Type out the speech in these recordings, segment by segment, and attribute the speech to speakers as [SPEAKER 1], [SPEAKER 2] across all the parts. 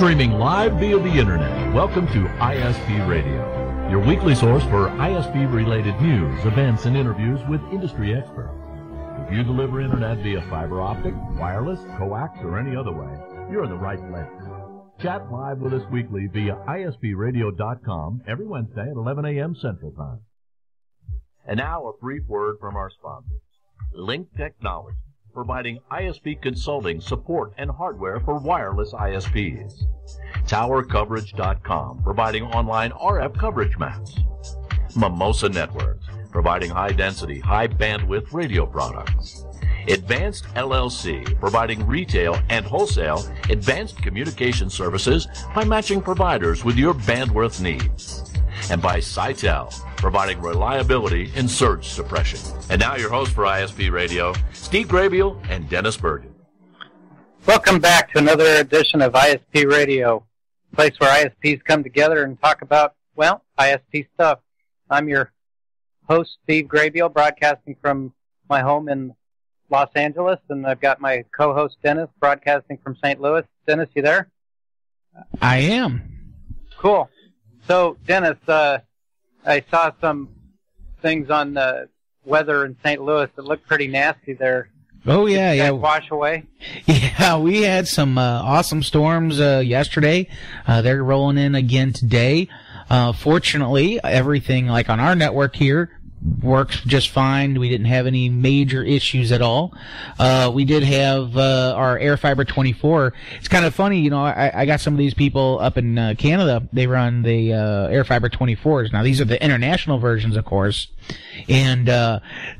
[SPEAKER 1] Streaming live via the Internet. Welcome to ISP Radio, your weekly source for ISP-related news, events, and interviews with industry experts. If you deliver Internet via fiber optic, wireless, coax, or any other way, you're in the right place. Chat live with us weekly via ispradio.com every Wednesday at 11 a.m. Central Time. And now a brief word from our sponsors. Link Technology, providing ISP consulting, support, and hardware for wireless ISPs. TowerCoverage.com, providing online RF coverage maps. Mimosa Networks, providing high-density, high-bandwidth radio products. Advanced LLC, providing retail and wholesale advanced communication services by matching providers with your bandwidth needs. And by Sitel, providing reliability in surge suppression. And now your host for ISP Radio, Steve Grabiel and Dennis Bergen.
[SPEAKER 2] Welcome back to another edition of ISP Radio, a place where ISPs come together and talk about, well, ISP stuff. I'm your host, Steve Grabiel, broadcasting from my home in Los Angeles, and I've got my co-host, Dennis, broadcasting from St. Louis. Dennis, you there?
[SPEAKER 3] I am.
[SPEAKER 2] Cool. So, Dennis, I saw some things on the weather in St. Louis that looked pretty nasty there.
[SPEAKER 3] Oh, yeah, yeah.
[SPEAKER 2] Wash away?
[SPEAKER 3] Yeah, we had some awesome storms yesterday. They're rolling in again today. Fortunately, everything like on our network here works just fine. We didn't have any major issues at all. We did have our AirFiber 24. It's kind of funny, you know, I got some of these people up in Canada. They run the AirFiber 24s. Now, these are the international versions, of course. And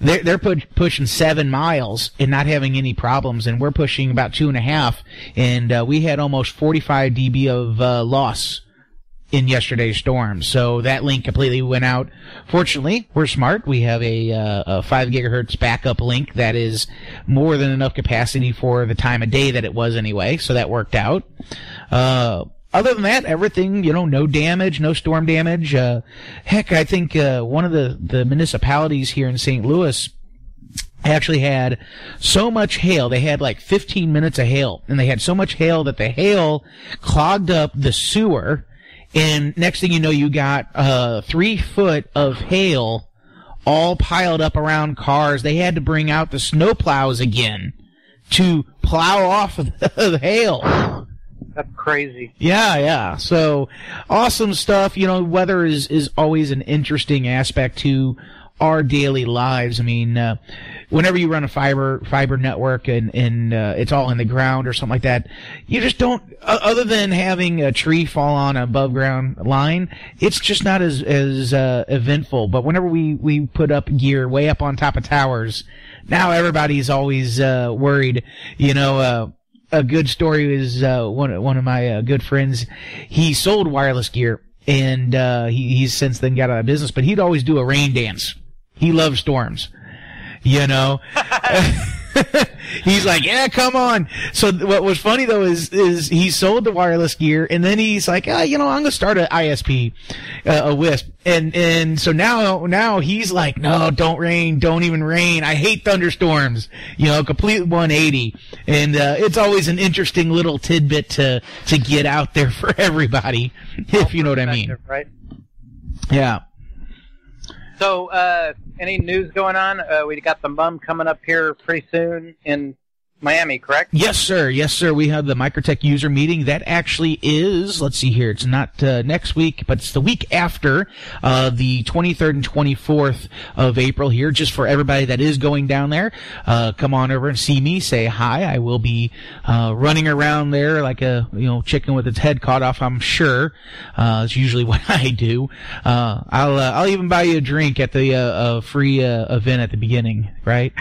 [SPEAKER 3] they're pushing 7 miles and not having any problems. And we're pushing about 2.5. And we had almost 45 dB of loss in yesterday's storm. So that link completely went out. Fortunately, we're smart. We have a 5 gigahertz backup link that is more than enough capacity for the time of day that it was anyway. So that worked out. Other than that, everything, you know, no damage, no storm damage. Heck, I think one of the municipalities here in St. Louis actually had so much hail. They had like 15 minutes of hail, and they had so much hail that the hail clogged up the sewer. And next thing you know, you got 3 foot of hail all piled up around cars. They had to bring out the snowplows again to plow off the hail.
[SPEAKER 2] That's crazy.
[SPEAKER 3] Yeah, yeah. So awesome stuff. You know, weather is always an interesting aspect to our daily lives. I mean, whenever you run a fiber network and it's all in the ground or something like that, you just don't, other than having a tree fall on an above ground line, it's just not as eventful. But whenever we put up gear way up on top of towers, now everybody's always worried. You know, a good story is one of my good friends. He sold wireless gear, and he's since then got out of business, but he'd always do a rain dance. He loves storms, you know. He's like, yeah, come on. So what was funny though is he sold the wireless gear, and then he's like, you know, I'm gonna start an ISP, a WISP, and so now he's like, no, don't rain, don't even rain. I hate thunderstorms, you know, complete 180. And it's always an interesting little tidbit to get out there for everybody, if you know what I mean.
[SPEAKER 2] Right?
[SPEAKER 3] Yeah.
[SPEAKER 2] So, any news going on? We got the MUM coming up here pretty soon in Miami, correct?
[SPEAKER 3] Yes, sir. Yes, sir. We have the Microtech user meeting. That actually is, let's see here, it's not next week, but it's the week after, the 23rd and 24th of April here, just for everybody that is going down there. Come on over and see me, say hi. I will be running around there like a chicken with its head cut off, I'm sure. It's usually what I do. I'll even buy you a drink at the free event at the beginning, right?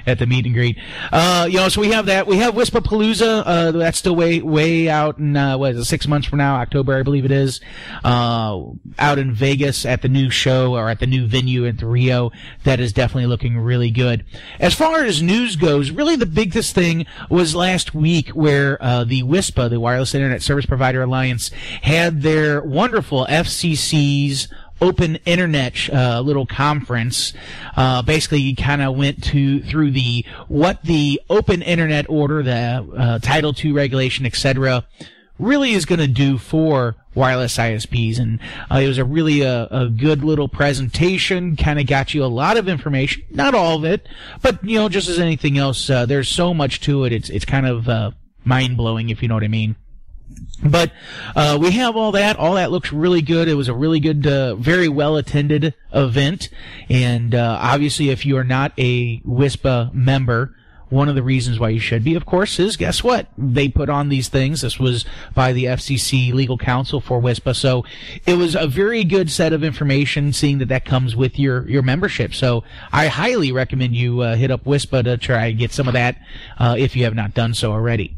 [SPEAKER 3] At the meet and greet. So we have that. We have Wispapalooza. That's still way out in, 6 months from now, October, I believe it is. Out in Vegas at the new show, or at the new venue in Rio. That is definitely looking really good. As far as news goes, really the biggest thing was last week where, the WISPA, the Wireless Internet Service Provider Alliance, had their wonderful FCC's open internet little conference. Basically, you kind of went through what the open internet order, the Title II regulation, etc., really is going to do for wireless ISPs, and it was a really a good little presentation. Kind of got you a lot of information, not all of it, but just as anything else, there's so much to it. It's kind of mind blowing, if you know what I mean. But we have all that. All that looks really good. It was a really good, very well attended event, and obviously, if you are not a WISPA member, one of the reasons why you should be, of course, is, guess what? They put on these things. This was by the FCC legal counsel for WISPA. So it was a very good set of information, seeing that comes with your membership. So I highly recommend you hit up WISPA to try and get some of that if you have not done so already.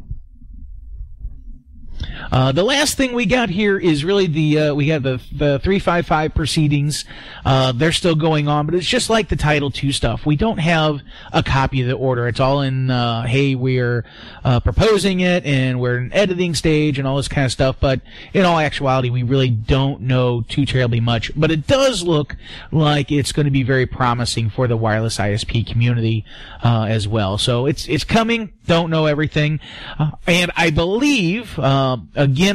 [SPEAKER 3] The last thing we got here is really we have the 355 proceedings. They're still going on, but it's just like the Title II stuff. We don't have a copy of the order. It's all in, hey, we're proposing it, and we're in editing stage and all this kind of stuff, but in all actuality, we really don't know too terribly much. But it does look like it's going to be very promising for the wireless ISP community as well. So it's coming. Don't know everything. And I believe, again,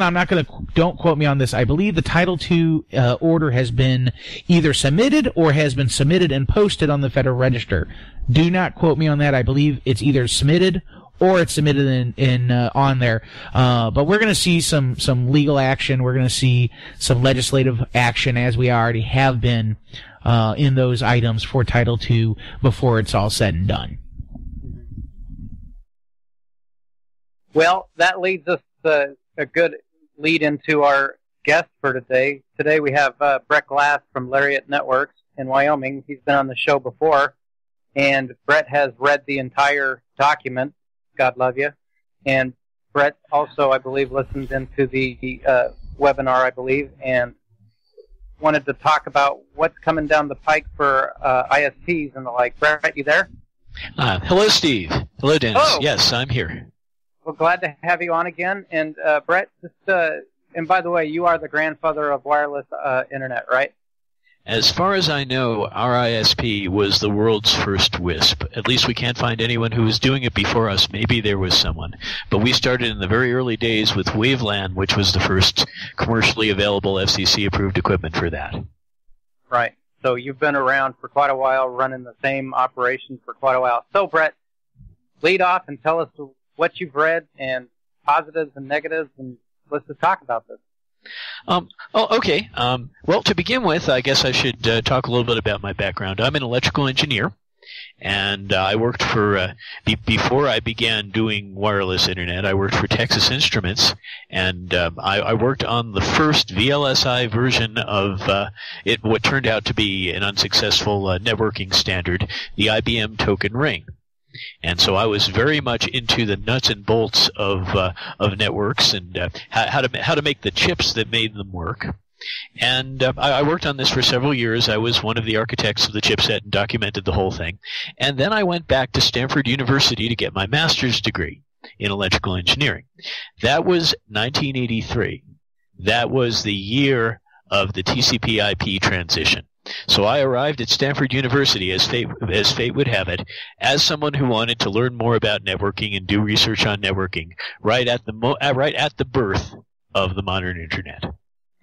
[SPEAKER 3] don't quote me on this, I believe the Title II order has been either submitted or has been submitted and posted on the Federal Register. Do not quote me on that. I believe it's either submitted or it's submitted in on there. But we're going to see some legal action. We're going to see some legislative action, as we already have been in those items for Title II before it's all said and done.
[SPEAKER 2] Well, that leads us a good lead into our guest for today. Today we have Brett Glass from Lariat Networks in Wyoming. He's been on the show before, and Brett has read the entire document. God love you. And Brett also, I believe, listened into the webinar, I believe, and wanted to talk about what's coming down the pike for ISPs and the like. Brett, you there?
[SPEAKER 4] Hello, Steve. Hello, Dennis.
[SPEAKER 2] Oh.
[SPEAKER 4] Yes, I'm here.
[SPEAKER 2] Well, glad to have you on again. And Brett, and by the way, you are the grandfather of wireless internet, right?
[SPEAKER 4] As far as I know, our ISP was the world's first WISP. At least we can't find anyone who was doing it before us. Maybe there was someone. But we started in the very early days with WaveLAN, which was the first commercially available FCC-approved equipment for that.
[SPEAKER 2] Right. So you've been around for quite a while, running the same operation for quite a while. So, Brett, lead off and tell us what you've read and positives and negatives, and let's just talk about this.
[SPEAKER 4] Okay. Well, to begin with, I guess I should talk a little bit about my background. I'm an electrical engineer, and I worked for, before I began doing wireless internet, I worked for Texas Instruments, and I worked on the first VLSI version of what turned out to be an unsuccessful networking standard, the IBM token ring. And so I was very much into the nuts and bolts of networks and how to make the chips that made them work. And I worked on this for several years. I was one of the architects of the chipset and documented the whole thing. And then I went back to Stanford University to get my master's degree in electrical engineering. That was 1983. That was the year of the TCPIP transition. So I arrived at Stanford University, as fate would have it, as someone who wanted to learn more about networking and do research on networking right at the birth of the modern internet.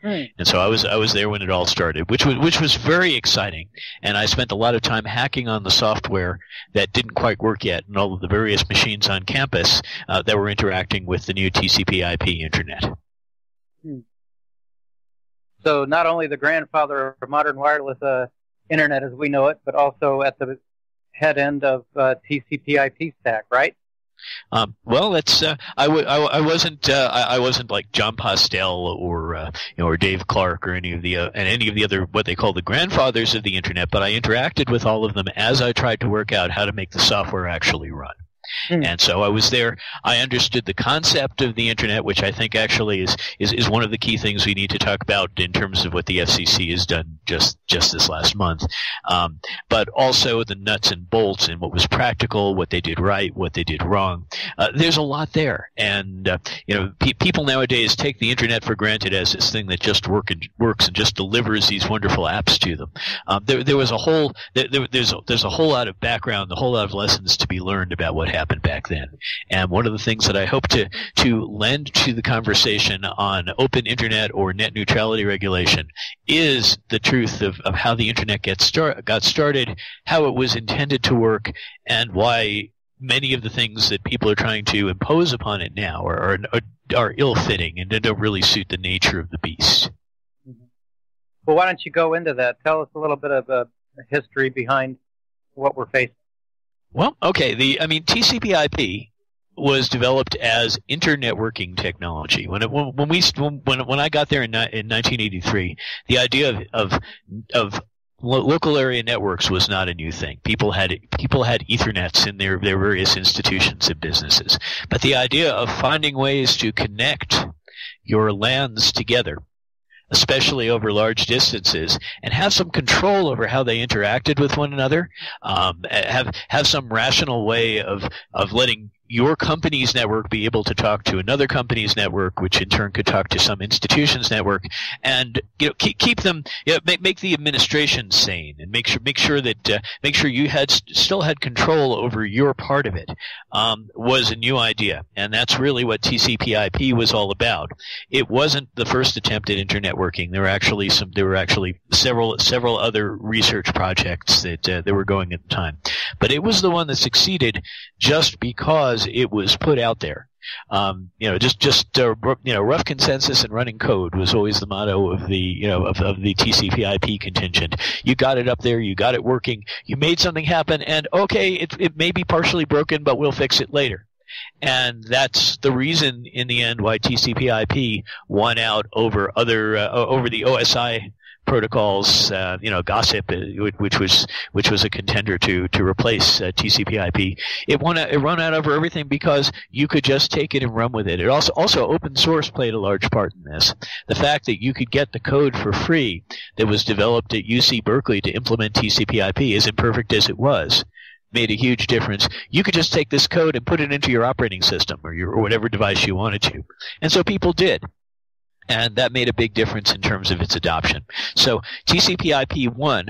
[SPEAKER 2] Right.
[SPEAKER 4] And so I was there when it all started, which was very exciting. And I spent a lot of time hacking on the software that didn't quite work yet, and all of the various machines on campus that were interacting with the new TCP/IP internet.
[SPEAKER 2] So not only the grandfather of modern wireless internet as we know it, but also at the head end of TCP/IP stack, right?
[SPEAKER 4] Well, that's I wasn't like John Postel or Dave Clark or any of the other what they call the grandfathers of the internet, but I interacted with all of them as I tried to work out how to make the software actually run. And so I was there. I understood the concept of the internet, which I think actually is one of the key things we need to talk about in terms of what the FCC has done just this last month. But also the nuts and bolts and what was practical, what they did right, what they did wrong. there's a lot there. And people nowadays take the internet for granted as this thing that just works and just delivers these wonderful apps to them. There's a whole lot of background, a whole lot of lessons to be learned about what happened back then. And one of the things that I hope to lend to the conversation on open internet or net neutrality regulation is the truth of how the internet got started, how it was intended to work, and why many of the things that people are trying to impose upon it now are ill-fitting and don't really suit the nature of the beast.
[SPEAKER 2] Well, why don't you go into that? Tell us a little bit of a history behind what we're facing.
[SPEAKER 4] Well, okay. TCPIP was developed as internetworking technology. When I got there in 1983, the idea of local area networks was not a new thing. People had Ethernets in their various institutions and businesses. But the idea of finding ways to connect your LANs together, especially over large distances, and have some control over how they interacted with one another, have some rational way of letting your company's network be able to talk to another company's network, which in turn could talk to some institution's network, and keep them, make the administration sane, and make sure you still had control over your part of it, was a new idea, and that's really what TCP/IP was all about. It wasn't the first attempt at internet working. There were actually several other research projects that were going at the time, but it was the one that succeeded just because it was put out there. Rough consensus and running code was always the motto of the TCP/IP contingent. You got it up there, you got it working, you made something happen, and okay, it may be partially broken, but we'll fix it later. And that's the reason, in the end, why TCP/IP won out over the OSI protocols, Gossip, which was a contender to replace TCP/IP. It won out over everything because you could just take it and run with it. It also open source played a large part in this. The fact that you could get the code for free that was developed at UC Berkeley to implement TCP/IP, as imperfect as it was, made a huge difference. You could just take this code and put it into your operating system or whatever device you wanted to, and so people did. And that made a big difference in terms of its adoption. So TCP/IP won,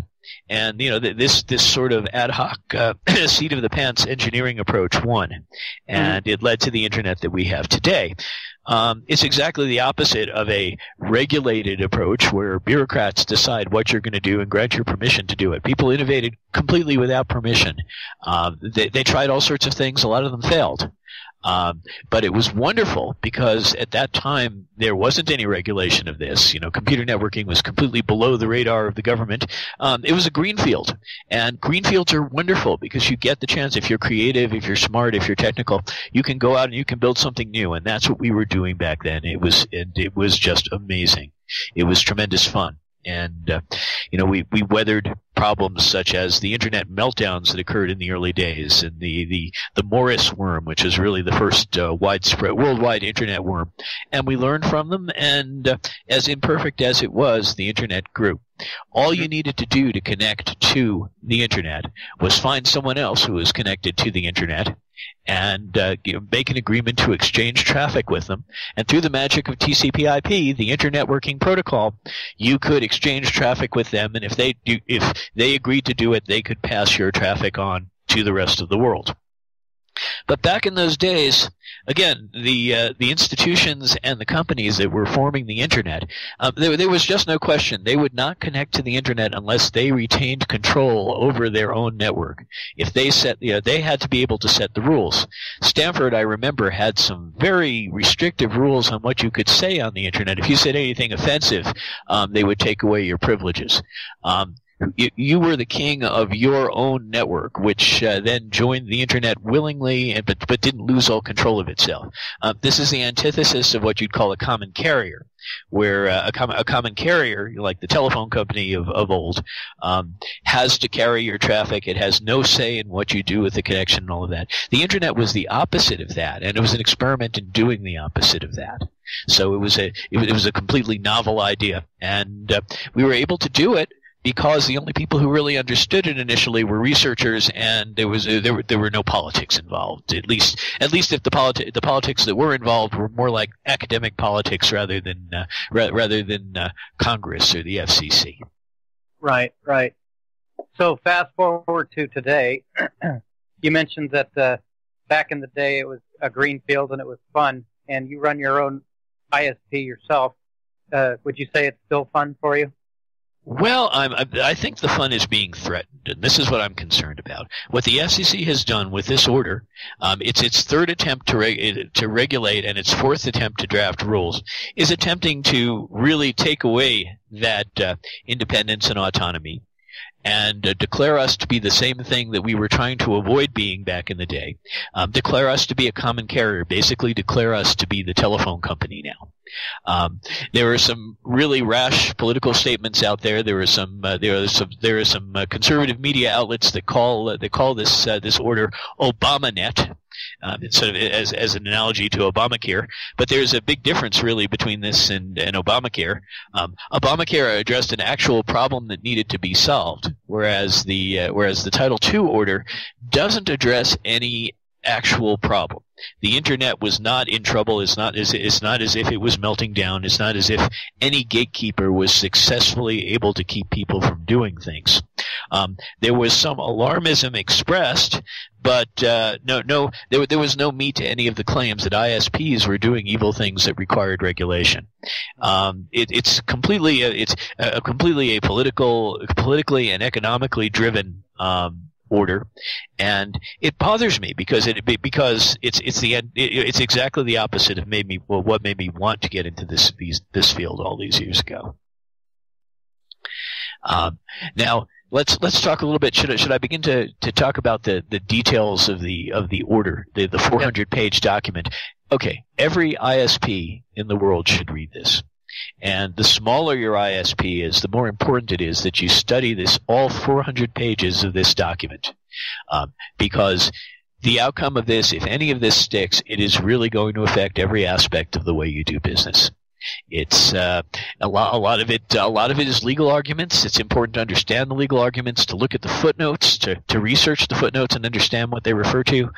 [SPEAKER 4] and this sort of ad hoc seat of the pants engineering approach won, and it led to the internet that we have today. It's exactly the opposite of a regulated approach where bureaucrats decide what you're going to do and grant your permission to do it. People innovated completely without permission. They tried all sorts of things. A lot of them failed. But it was wonderful because at that time there wasn't any regulation of this. Computer networking was completely below the radar of the government. It was a greenfield, and greenfields are wonderful because you get the chance, if you're creative, if you're smart, if you're technical, you can go out and you can build something new, and that's what we were doing back then. It was just amazing. It was tremendous fun. And, we weathered problems such as the internet meltdowns that occurred in the early days, and the Morris worm, which is really the first widespread worldwide internet worm. And we learned from them, and as imperfect as it was, the internet grew. All you needed to do to connect to the internet was find someone else who was connected to the internet and make an agreement to exchange traffic with them. And through the magic of TCP/IP, the internet working protocol, you could exchange traffic with them, and if they agreed to do it, they could pass your traffic on to the rest of the world. But back in those days, again, the institutions and the companies that were forming the internet, there was just no question. They would not connect to the internet unless they retained control over their own network. If they they had to be able to set the rules. Stanford, I remember, had some very restrictive rules on what you could say on the internet. If you said anything offensive, they would take away your privileges. You were the king of your own network, which then joined the internet willingly, but didn't lose all control of itself. This is the antithesis of what you'd call a common carrier, where a common carrier, like the telephone company of old, has to carry your traffic. It has no say in what you do with the connection and all of that. The internet was the opposite of that, and it was an experiment in doing the opposite of that. So it was a completely novel idea, and we were able to do it because the only people who really understood it initially were researchers, and there were no politics involved. At least if the politics that were involved were more like academic politics rather than Congress or the FCC.
[SPEAKER 2] Right. So fast forward to today. You mentioned that back in the day it was a green field and it was fun, and you run your own ISP yourself. Would you say it's still fun for you?
[SPEAKER 4] Well, I think the fun is being threatened, and this is what I'm concerned about. What the FCC has done with this order, it's its third attempt to regulate and its fourth attempt to draft rules, is attempting to really take away that independence and autonomy and declare us to be the same thing that we were trying to avoid being back in the day. Declare us to be a common carrier, basically declare us to be the telephone company now. There are some really rash political statements out there. There are some conservative media outlets that call this order Obamanet. Sort of as an analogy to Obamacare, but there's a big difference really between this and Obamacare. Obamacare addressed an actual problem that needed to be solved, whereas the Title II order doesn't address any actual problem. The internet was not in trouble. It's not as if it was melting down. It's not as if any gatekeeper was successfully able to keep people from doing things. There was some alarmism expressed, but there was no meat to any of the claims that ISPs were doing evil things that required regulation. It's completely a politically and economically driven order, and it bothers me because it's exactly the opposite of what made me want to get into this field all these years ago. Now let's talk a little bit. Should I begin to talk about the details of the order, the 400-page document? Okay, every ISP in the world should read this. And the smaller your ISP is, the more important it is that you study all 400 pages of this document. Because the outcome of this, if any of this sticks, it is really going to affect every aspect of the way you do business. It's a lot of it is legal arguments. It's important to understand the legal arguments, to look at the footnotes, to research the footnotes and understand what they refer to.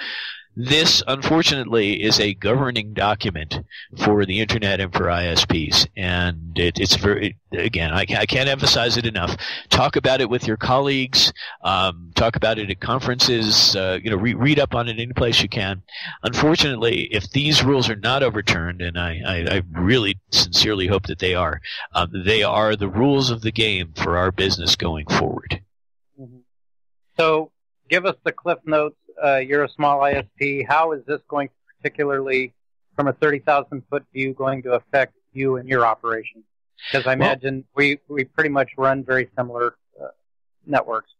[SPEAKER 4] This, unfortunately, is a governing document for the Internet and for ISPs, and it's very, again, I can't emphasize it enough. Talk about it with your colleagues. Talk about it at conferences. Read up on it any place you can. Unfortunately, if these rules are not overturned, and I really sincerely hope that they are the rules of the game for our business going forward.
[SPEAKER 2] Mm-hmm. So, give us the Cliff Notes. You're a small ISP. How is this going to, particularly from a 30,000-foot view, going to affect you and your operation? Because I imagine we pretty much run very similar networks.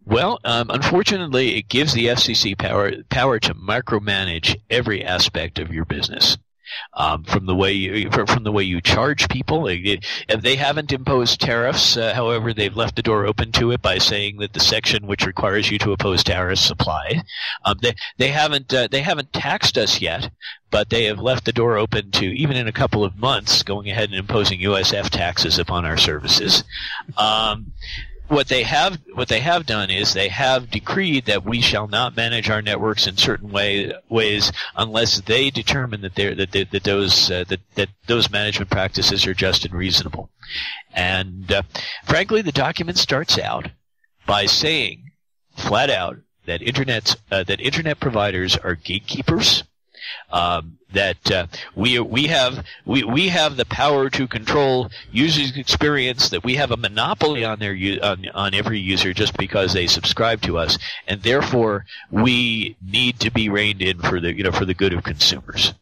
[SPEAKER 4] Well, unfortunately, it gives the FCC power to micromanage every aspect of your business. From the way you charge people. If they haven't imposed tariffs, however, they've left the door open to it by saying that the section which requires you to oppose tariffs apply. They haven't taxed us yet, but they have left the door open to, even in a couple of months, going ahead and imposing USF taxes upon our services. What they have done is they have decreed that we shall not manage our networks in certain ways unless they determine that those management practices are just and reasonable. And frankly, the document starts out by saying flat out that internet providers are gatekeepers. That we have the power to control users' experience, that we have a monopoly on on every user just because they subscribe to us, and therefore we need to be reined in for the good of consumers.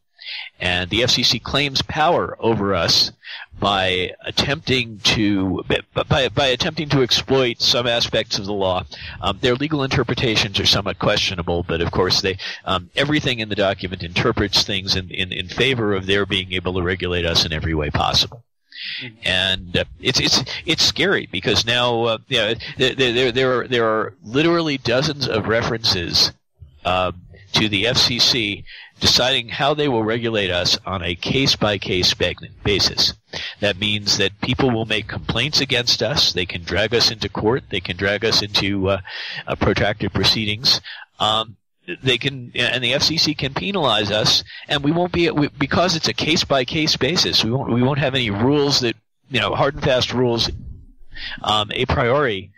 [SPEAKER 4] And the FCC claims power over us by attempting to exploit some aspects of the law. Their legal interpretations are somewhat questionable, but of course everything in the document interprets things in favor of their being able to regulate us in every way possible. And it's scary because now there are literally dozens of references to the FCC deciding how they will regulate us on a case-by-case basis. That means that people will make complaints against us. They can drag us into court. They can drag us into protracted proceedings. They can, and the FCC can penalize us, and we won't be because it's a case-by-case basis. We won't have any rules that, hard and fast rules a priori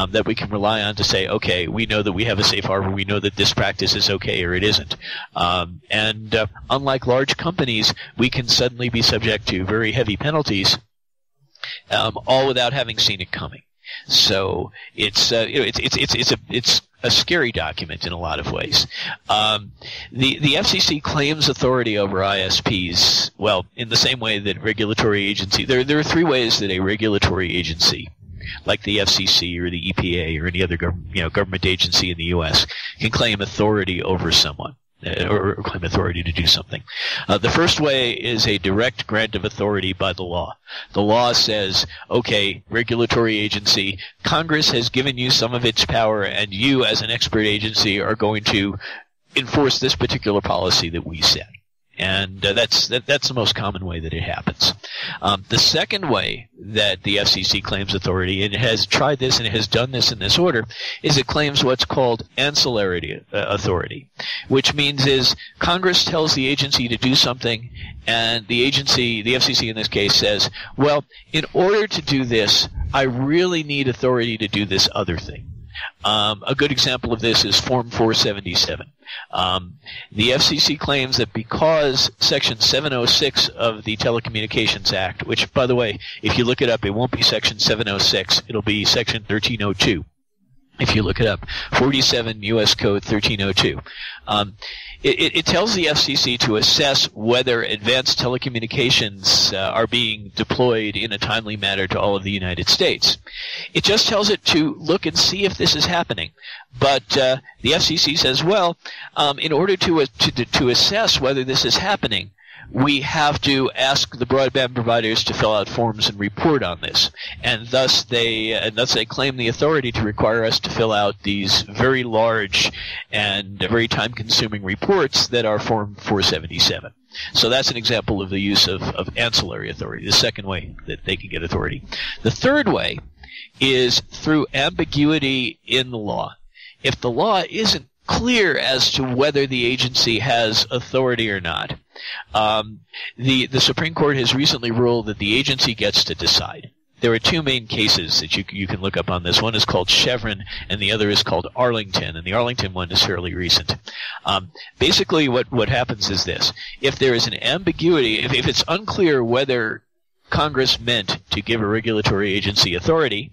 [SPEAKER 4] that we can rely on to say, okay, we know that we have a safe harbor, we know that this practice is okay or it isn't. And unlike large companies, we can suddenly be subject to very heavy penalties, all without having seen it coming. So it's a scary document in a lot of ways. The FCC claims authority over ISPs, well, in the same way that regulatory agency. There are three ways that a regulatory agency, like the FCC or the EPA or any other government agency in the U.S., can claim authority over someone. Or claim authority to do something. The first way is a direct grant of authority by the law. The law says, okay, regulatory agency, Congress has given you some of its power, and you as an expert agency are going to enforce this particular policy that we set. And that's the most common way that it happens. The second way that the FCC claims authority, and it has tried this and it has done this in this order, is it claims what's called ancillary authority, which means is Congress tells the agency to do something, and the agency, the FCC in this case, says, well, in order to do this, I really need authority to do this other thing. A good example of this is Form 477. The FCC claims that because Section 706 of the Telecommunications Act, which, by the way, if you look it up, it won't be Section 706, it'll be Section 1302. If you look it up, 47 U.S. Code 1302. It tells the FCC to assess whether advanced telecommunications are being deployed in a timely manner to all of the United States. It just tells it to look and see if this is happening. But the FCC says, well, in order to assess whether this is happening, we have to ask the broadband providers to fill out forms and report on this, and thus they claim the authority to require us to fill out these very large and very time-consuming reports that are Form 477. So that's an example of the use of ancillary authority, the second way that they can get authority. The third way is through ambiguity in the law. If the law isn't clear as to whether the agency has authority or not, the Supreme Court has recently ruled that the agency gets to decide. There are two main cases that you can look up on this. One is called Chevron, and the other is called Arlington, and the Arlington one is fairly recent. Basically, what happens is this. If there is an ambiguity, if it's unclear whether Congress meant to give a regulatory agency authority,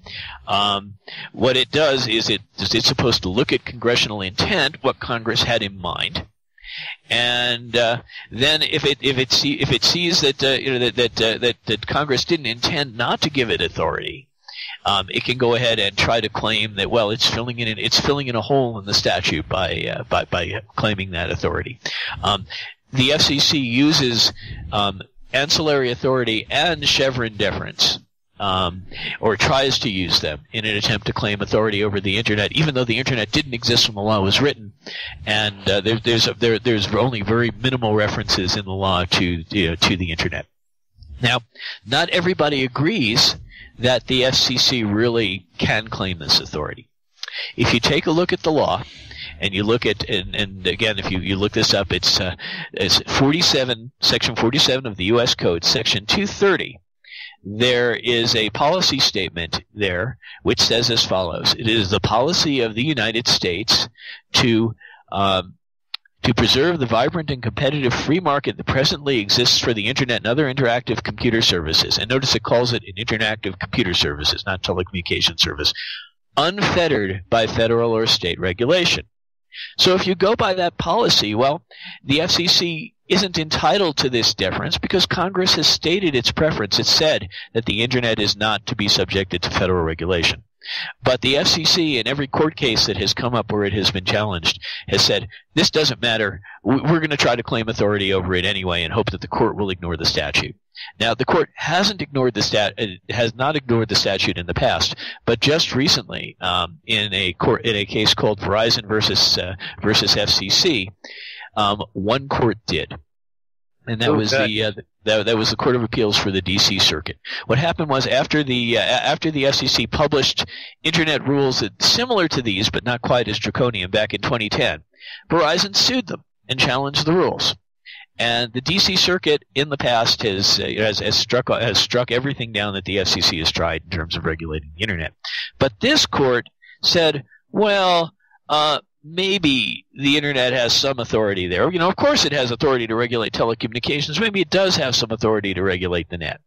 [SPEAKER 4] what it does is it's supposed to look at congressional intent, what Congress had in mind, and then if it sees that that Congress didn't intend not to give it authority, it can go ahead and try to claim that, well, it's filling in a hole in the statute by claiming that authority. The FCC uses ancillary authority and Chevron deference, or tries to use them in an attempt to claim authority over the Internet, even though the Internet didn't exist when the law was written, and there's only very minimal references in the law to the Internet. Now, not everybody agrees that the FCC really can claim this authority. If you take a look at the law, and you look at, and again, if you look this up, it's Section 47 of the U.S. Code, Section 230. There is a policy statement there which says as follows: it is the policy of the United States to preserve the vibrant and competitive free market that presently exists for the Internet and other interactive computer services. And notice it calls it an interactive computer services, not telecommunication service, unfettered by federal or state regulation. So if you go by that policy, well, the FCC isn't entitled to this deference because Congress has stated its preference. It said that the Internet is not to be subjected to federal regulation. But the FCC, in every court case that has come up where it has been challenged, has said, this doesn't matter. We're going to try to claim authority over it anyway and hope that the court will ignore the statute. Now, the court has not ignored the statute in the past, but just recently, in a case called Verizon versus FCC, one court did. And that was that was the Court of Appeals for the D.C. Circuit. What happened was after the FCC published Internet rules similar to these, but not quite as draconian, back in 2010, Verizon sued them and challenged the rules. And the D.C. Circuit in the past has struck everything down that the FCC has tried in terms of regulating the Internet. But this court said, well, maybe the Internet has some authority there. Of course it has authority to regulate telecommunications. Maybe it does have some authority to regulate the net.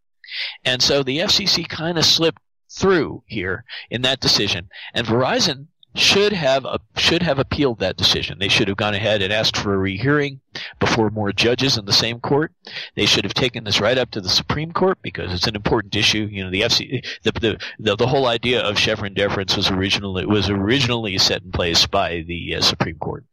[SPEAKER 4] And so the FCC kind of slipped through here in that decision. And Verizon should have appealed that decision. They should have gone ahead and asked for a rehearing before more judges in the same court. They should have taken this right up to the Supreme Court because it's an important issue. The FCC, the whole idea of Chevron deference was originally set in place by the Supreme Court.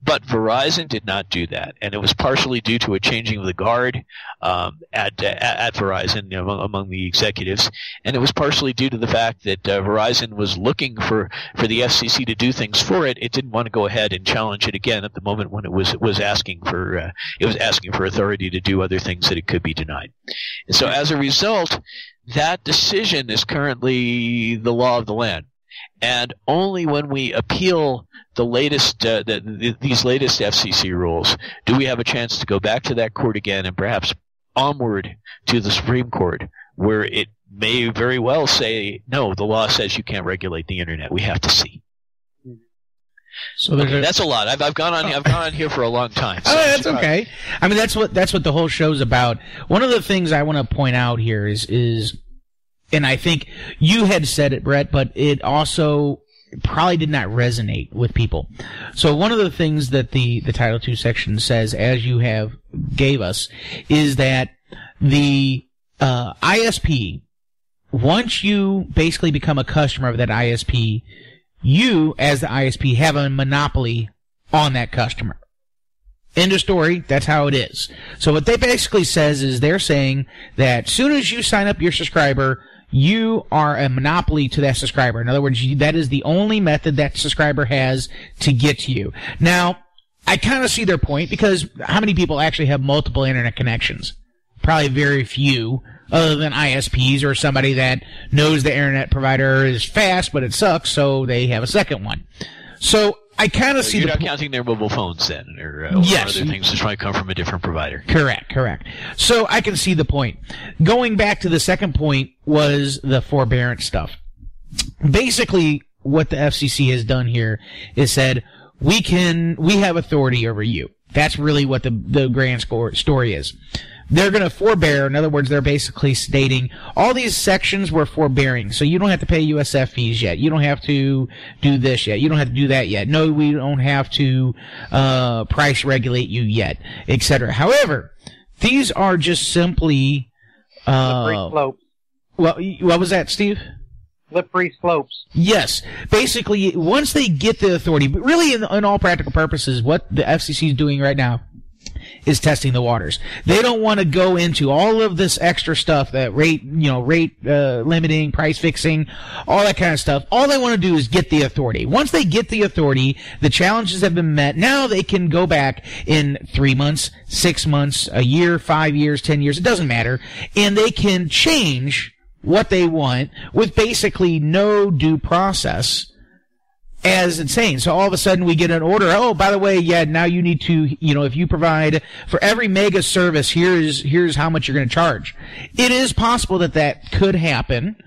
[SPEAKER 4] But Verizon did not do that, and it was partially due to a changing of the guard at Verizon among the executives, and it was partially due to the fact that Verizon was looking for the FCC to do things for it. It didn't want to go ahead and challenge it again at the moment when it was asking for authority to do other things that it could be denied. And so as a result, that decision is currently the law of the land. And only when we appeal the latest these latest FCC rules do we have a chance to go back to that court again and perhaps onward to the Supreme Court, where it may very well say, no, the law says you can't regulate the Internet. We have to see. So that's a lot. I've gone on here for a long time. So
[SPEAKER 3] that's okay. I mean, that's what the whole show's about. One of the things I want to point out here is, and I think you had said it, Brett, but it also probably did not resonate with people. So one of the things that the Title II section says, as you have gave us, is that the ISP, once you basically become a customer of that ISP, you, as the ISP, have a monopoly on that customer. End of story. That's how it is. So what they basically says is they're saying that as soon as you sign up your subscriber, you are a monopoly to that subscriber. In other words, that is the only method that subscriber has to get to you. Now, I kind of see their point, because how many people actually have multiple internet connections? Probably very few, other than ISPs or somebody that knows the internet provider is fast, but it sucks, so they have a second one. So I kind of see
[SPEAKER 4] you're not counting their mobile phones then, or
[SPEAKER 3] yes,
[SPEAKER 4] other things that might come from a different provider.
[SPEAKER 3] Correct. So I can see the point. Going back to the second point was the forbearance stuff. Basically, what the FCC has done here is said, we have authority over you. That's really what the grand story is. They're going to forbear. In other words, they're basically stating all these sections were forbearing. So you don't have to pay USF fees yet. You don't have to do this yet. You don't have to do that yet. No, we don't have to price regulate you yet, etc. However, these are just simply
[SPEAKER 2] slippery slopes.
[SPEAKER 3] Well, what was that, Steve?
[SPEAKER 2] Slippery slopes.
[SPEAKER 3] Yes. Basically, once they get the authority, but really in all practical purposes, what the FCC is doing right now is testing the waters. They don't want to go into all of this extra stuff, that rate limiting, price fixing, all that kind of stuff. All they want to do is get the authority. Once they get the authority, the challenges have been met. Now they can go back in 3 months, 6 months, a year, 5 years, 10 years. It doesn't matter. And they can change what they want with basically no due process as insane. So all of a sudden we get an order, oh, by the way, yeah, now you need to, if you provide for every mega service, here's how much you're going to charge. It is possible that could happen,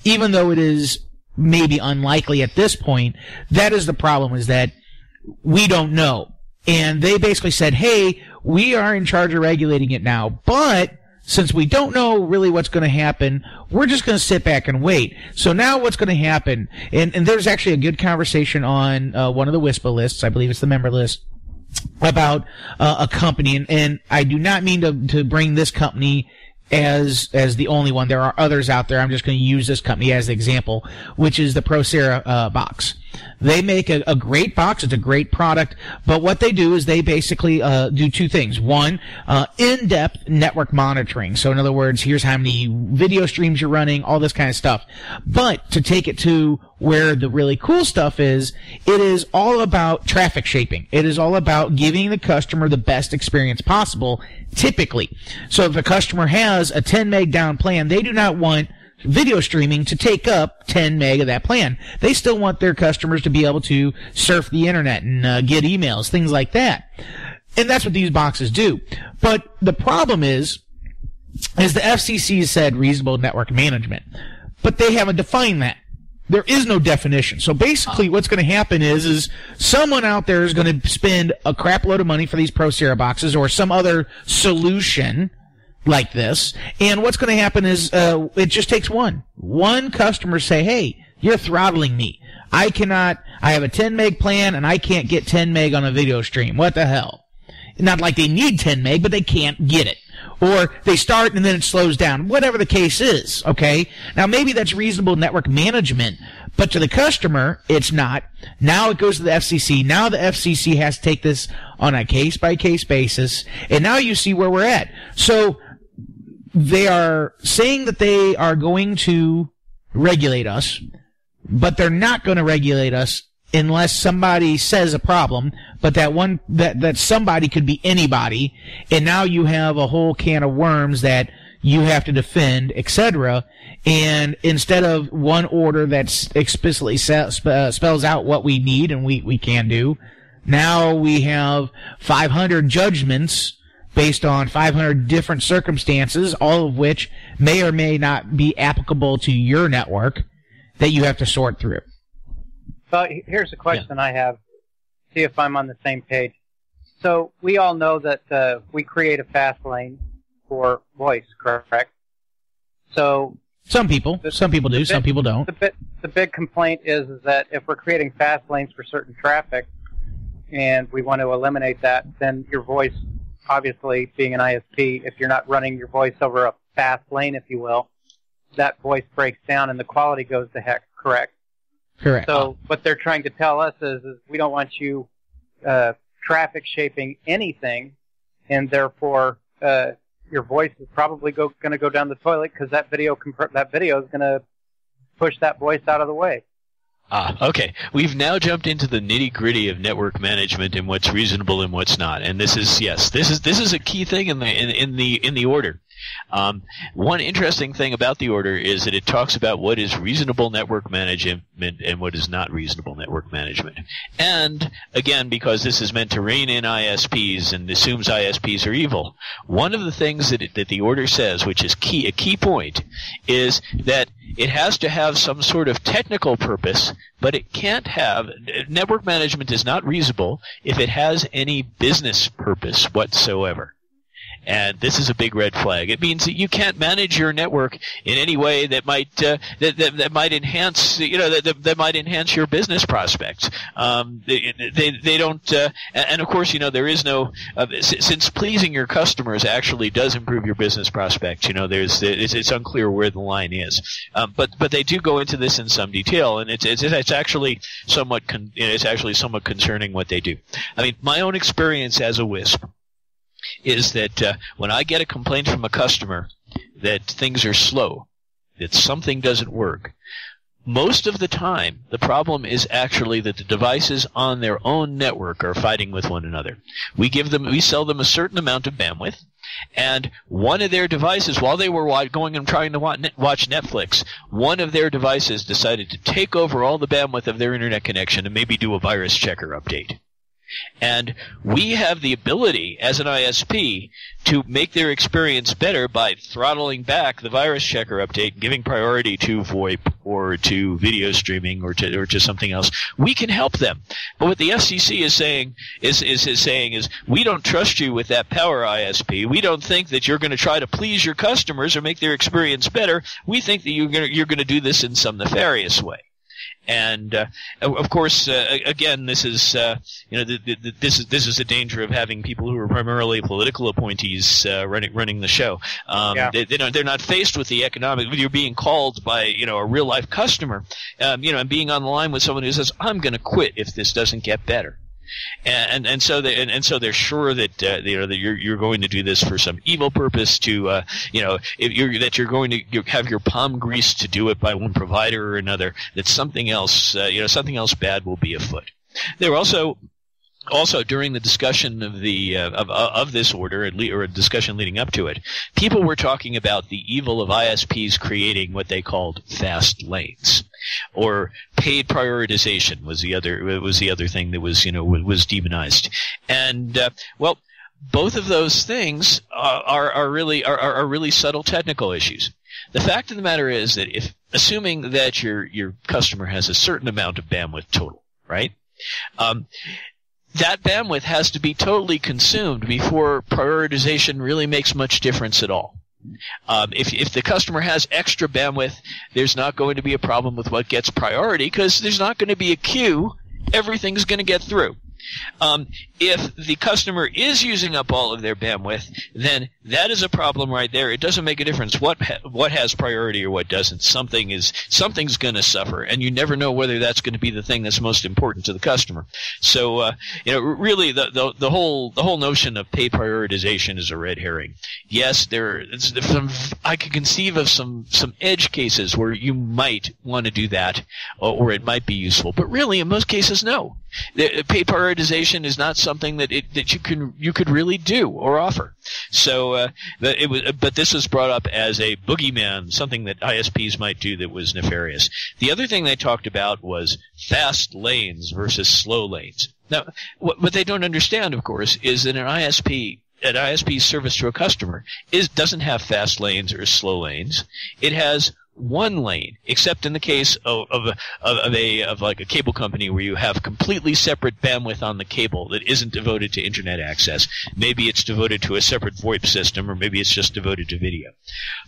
[SPEAKER 3] even though it is maybe unlikely at this point. That is the problem, is that we don't know. And they basically said, hey, we are in charge of regulating it now, but since we don't know really what's going to happen, we're just going to sit back and wait. So now what's going to happen, and there's actually a good conversation on one of the WISPs lists, I believe it's the member list, about a company, and I do not mean to bring this company as the only one. There are others out there. I'm just going to use this company as an example, which is the Procera box. They make a great box. It's a great product. But what they do is they basically do two things. One, in-depth network monitoring. So in other words, here's how many video streams you're running, all this kind of stuff. But to take it to where the really cool stuff is, it is all about traffic shaping. It is all about giving the customer the best experience possible, typically. So if a customer has a 10 meg down plan, they do not want video streaming to take up 10 meg of that plan. They still want their customers to be able to surf the internet and get emails, things like that. And that's what these boxes do. But the problem is the FCC said reasonable network management, but they haven't defined that. There is no definition. So basically what's going to happen is someone out there is going to spend a crap load of money for these Procera boxes or some other solution like this, and what's going to happen is it just takes one customer say, hey, you're throttling me. I have a 10 meg plan and I can't get 10 meg on a video stream. What the hell? Not like they need 10 meg, but they can't get it. Or they start and then it slows down. Whatever the case is, okay? Now maybe that's reasonable network management, but to the customer, it's not. Now it goes to the FCC. Now the FCC has to take this on a case-by-case basis, and now you see where we're at. So they are saying that they are going to regulate us, but they're not going to regulate us unless somebody says a problem, but that somebody could be anybody, and now you have a whole can of worms that you have to defend, etc. And instead of one order that explicitly spells out what we need and we can do, now we have 500 judgments based on 500 different circumstances, all of which may or may not be applicable to your network that you have to sort through.
[SPEAKER 2] Well, here's a question I have. See if I'm on the same page. So we all know that we create a fast lane for voice, correct? So
[SPEAKER 3] some people do, some people don't.
[SPEAKER 2] The big complaint is that if we're creating fast lanes for certain traffic and we want to eliminate that, then your voice, obviously being an ISP, if you're not running your voice over a fast lane, if you will, that voice breaks down and the quality goes to heck, correct?
[SPEAKER 3] Correct.
[SPEAKER 2] So what they're trying to tell us is we don't want you traffic shaping anything, and therefore your voice is probably going to go down the toilet because that video is going to push that voice out of the way.
[SPEAKER 4] Okay. We've now jumped into the nitty-gritty of network management and what's reasonable and what's not. And this is a key thing in the order. One interesting thing about the order is that it talks about what is reasonable network management and what is not reasonable network management. And again, because this is meant to rein in ISPs and assumes ISPs are evil, one of the things that the order says, which is a key point, is that it has to have some sort of technical purpose, but it can't have – network management is not reasonable if it has any business purpose whatsoever. And this is a big red flag. It means that you can't manage your network in any way that might that might enhance that might enhance your business prospects. They don't. And of course, there is no since pleasing your customers actually does improve your business prospects. It's unclear where the line is. But they do go into this in some detail, and it's actually somewhat concerning what they do. I mean, my own experience as a WISP is that when I get a complaint from a customer that things are slow, that something doesn't work, most of the time the problem is actually that the devices on their own network are fighting with one another. We sell them a certain amount of bandwidth, and one of their devices, while they were going and trying to watch Netflix, one of their devices decided to take over all the bandwidth of their internet connection and maybe do a virus checker update. And we have the ability as an ISP to make their experience better by throttling back the virus checker update and giving priority to VoIP or to video streaming or to something else. We can help them. But what the FCC is saying is we don't trust you with that power, ISP. We don't think that you're going to try to please your customers or make their experience better. We think that you're going to do this in some nefarious way. And of course, again, this is this is a danger of having people who are primarily political appointees running the show. They're not faced with the economic. You're being called by a real life customer, and being on the line with someone who says, "I'm going to quit if this doesn't get better." And so they're sure that that you're going to do this for some evil purpose that you're going to have your palm greased to do it by one provider or another, that something else bad will be afoot. They're also during the discussion of the of this order, or a discussion leading up to it, people were talking about the evil of ISPs creating what they called fast lanes, or paid prioritization was the other thing that was demonized. And both of those things are really subtle technical issues. The fact of the matter is that assuming that your customer has a certain amount of bandwidth total, right? That bandwidth has to be totally consumed before prioritization really makes much difference at all. If the customer has extra bandwidth, there's not going to be a problem with what gets priority, because there's not going to be a queue. Everything's going to get through. If the customer is using up all of their bandwidth, then that is a problem right there. It doesn't make a difference what has priority or what doesn't. Something's going to suffer, and you never know whether that's going to be the thing that's most important to the customer. So really the whole notion of paid prioritization is a red herring. Yes, I could conceive of some edge cases where you might want to do that, or it might be useful, but really in most cases, no. Paid prioritization is not something that you could really do or offer. So but this was brought up as a boogeyman, something that ISPs might do that was nefarious. The other thing they talked about was fast lanes versus slow lanes. Now, what they don't understand, of course, is that an ISP's service to a customer doesn't have fast lanes or slow lanes. It has one lane, except in the case of like a cable company where you have completely separate bandwidth on the cable that isn't devoted to internet access. Maybe it's devoted to a separate VoIP system, or maybe it's just devoted to video.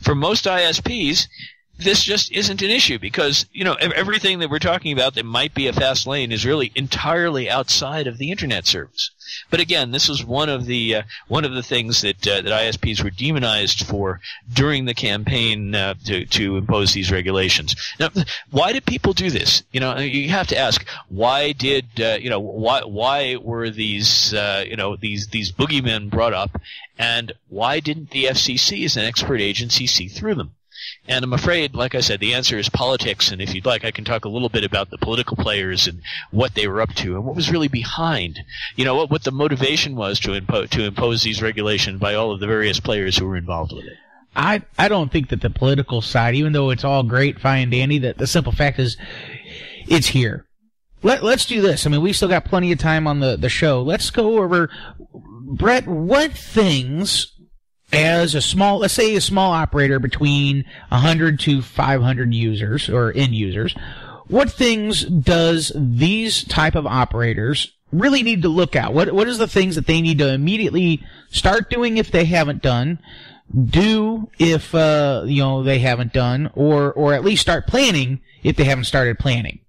[SPEAKER 4] For most ISPs, this just isn't an issue, because everything that we're talking about that might be a fast lane is really entirely outside of the internet service. But again, this was one of the things that ISPs were demonized for during the campaign to impose these regulations. Now, why did people do this? You have to ask, why were these these boogeymen brought up, and why didn't the FCC as an expert agency see through them? And I'm afraid, like I said, the answer is politics, and if you'd like, I can talk a little bit about the political players and what they were up to and what was really behind, what the motivation was to impose these regulations by all of the various players who were involved with it.
[SPEAKER 3] I don't think that the political side, even though it's all great, fine and dandy, that the simple fact is it's here. Let's do this. I mean, we've still got plenty of time on the show. Let's go over, Brett, what things, as a small operator between 100 to 500 users or end users, what things does these type of operators really need to look at? What is the things that they need to immediately start doing if they haven't done, do if they haven't done, or at least start planning if they haven't started planning?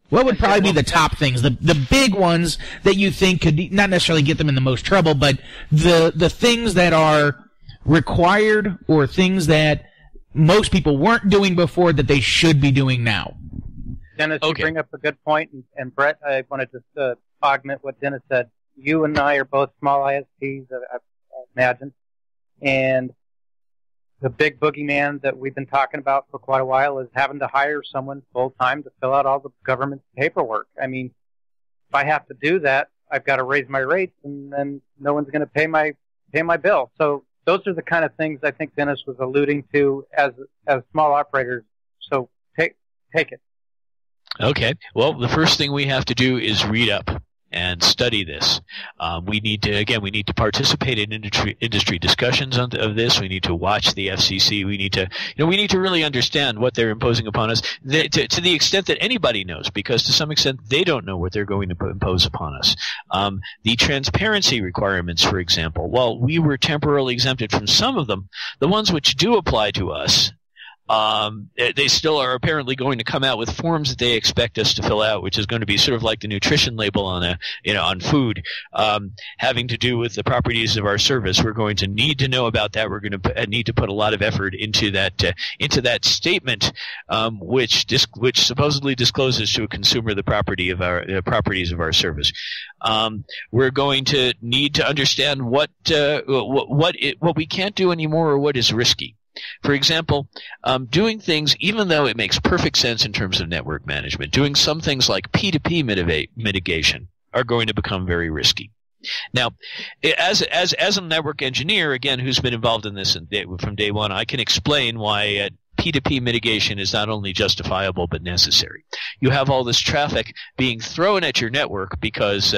[SPEAKER 3] What would probably be the top things, the big ones that you think could not necessarily get them in the most trouble, but the things that are required, or things that most people weren't doing before that they should be doing now?
[SPEAKER 2] Dennis, you bring up a good point, and Brett, I want to just augment what Dennis said. You and I are both small ISPs, I imagine, and the big boogeyman that we've been talking about for quite a while is having to hire someone full-time to fill out all the government paperwork. I mean, if I have to do that, I've got to raise my rates, and then no one's going to pay my bill. So those are the kind of things I think Dennis was alluding to as small operators. So take it. Okay.
[SPEAKER 4] Well, the first thing we have to do is read up and study this. We need to participate in industry discussions of this. We need to watch the FCC. We need to really understand what they're imposing upon us to the extent that anybody knows, because to some extent they don't know what they're going to impose upon us. The transparency requirements, for example, while we were temporarily exempted from some of them, the ones which do apply to us They still are apparently going to come out with forms that they expect us to fill out, which is going to be sort of like the nutrition label on on food, having to do with the properties of our service. We're going to need to know about that. We're going to need to put a lot of effort into that statement, which supposedly discloses to a consumer the properties of our service. We're going to need to understand what we can't do anymore or what is risky. For example, doing things, even though it makes perfect sense in terms of network management, doing some things like P2P mitigation are going to become very risky. Now, as a network engineer, again, who's been involved in this from day one, I can explain why P2P mitigation is not only justifiable but necessary. You have all this traffic being thrown at your network because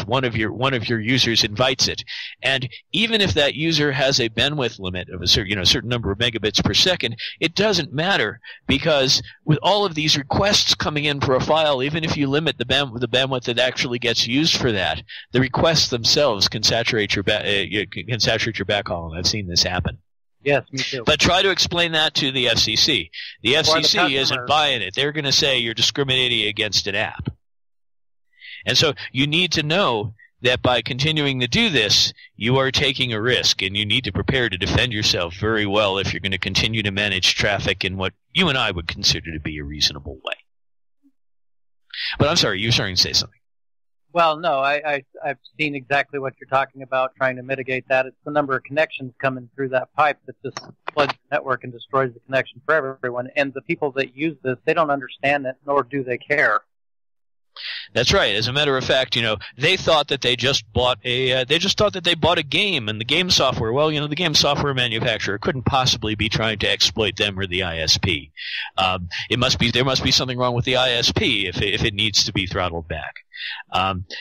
[SPEAKER 4] one of your users invites it, and even if that user has a bandwidth limit of a certain number of megabits per second, it doesn't matter, because with all of these requests coming in for a file, even if you limit the bandwidth that actually gets used for that, the requests themselves can saturate your backhaul, and I've seen this happen.
[SPEAKER 2] Yes, me too.
[SPEAKER 4] But try to explain that to the FCC. The FCC isn't buying it. They're going to say you're discriminating against an app. And so you need to know that by continuing to do this, you are taking a risk, and you need to prepare to defend yourself very well if you're going to continue to manage traffic in what you and I would consider to be a reasonable way. But I'm sorry, you were starting to say something.
[SPEAKER 2] Well, no, I've seen exactly what you're talking about, trying to mitigate that. It's the number of connections coming through that pipe that just floods the network and destroys the connection for everyone. And the people that use this, they don't understand it, nor do they care.
[SPEAKER 4] That's right. As a matter of fact, they thought that they just bought a game, and the game software. Well, the game software manufacturer couldn't possibly be trying to exploit them or the ISP. There must be something wrong with the ISP if it needs to be throttled back.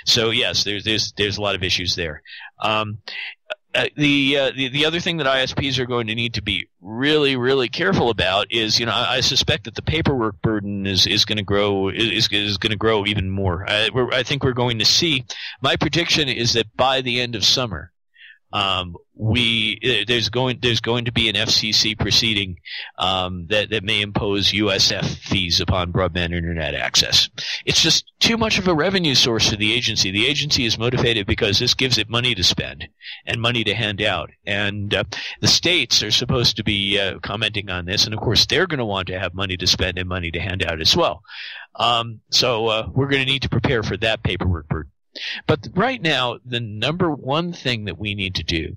[SPEAKER 4] So yes, there's a lot of issues there. The other thing that ISPs are going to need to be really, really careful about is, I suspect that the paperwork burden is going to grow even more. I think we're going to see. My prediction is that by the end of summer, there's going to be an FCC proceeding that may impose USF fees upon broadband internet access. It's just too much of a revenue source for the agency. The agency is motivated because this gives it money to spend and money to hand out, and the states are supposed to be commenting on this, and of course they're going to want to have money to spend and money to hand out as well. So we're going to need to prepare for that paperwork burden. But right now, the number one thing that we need to do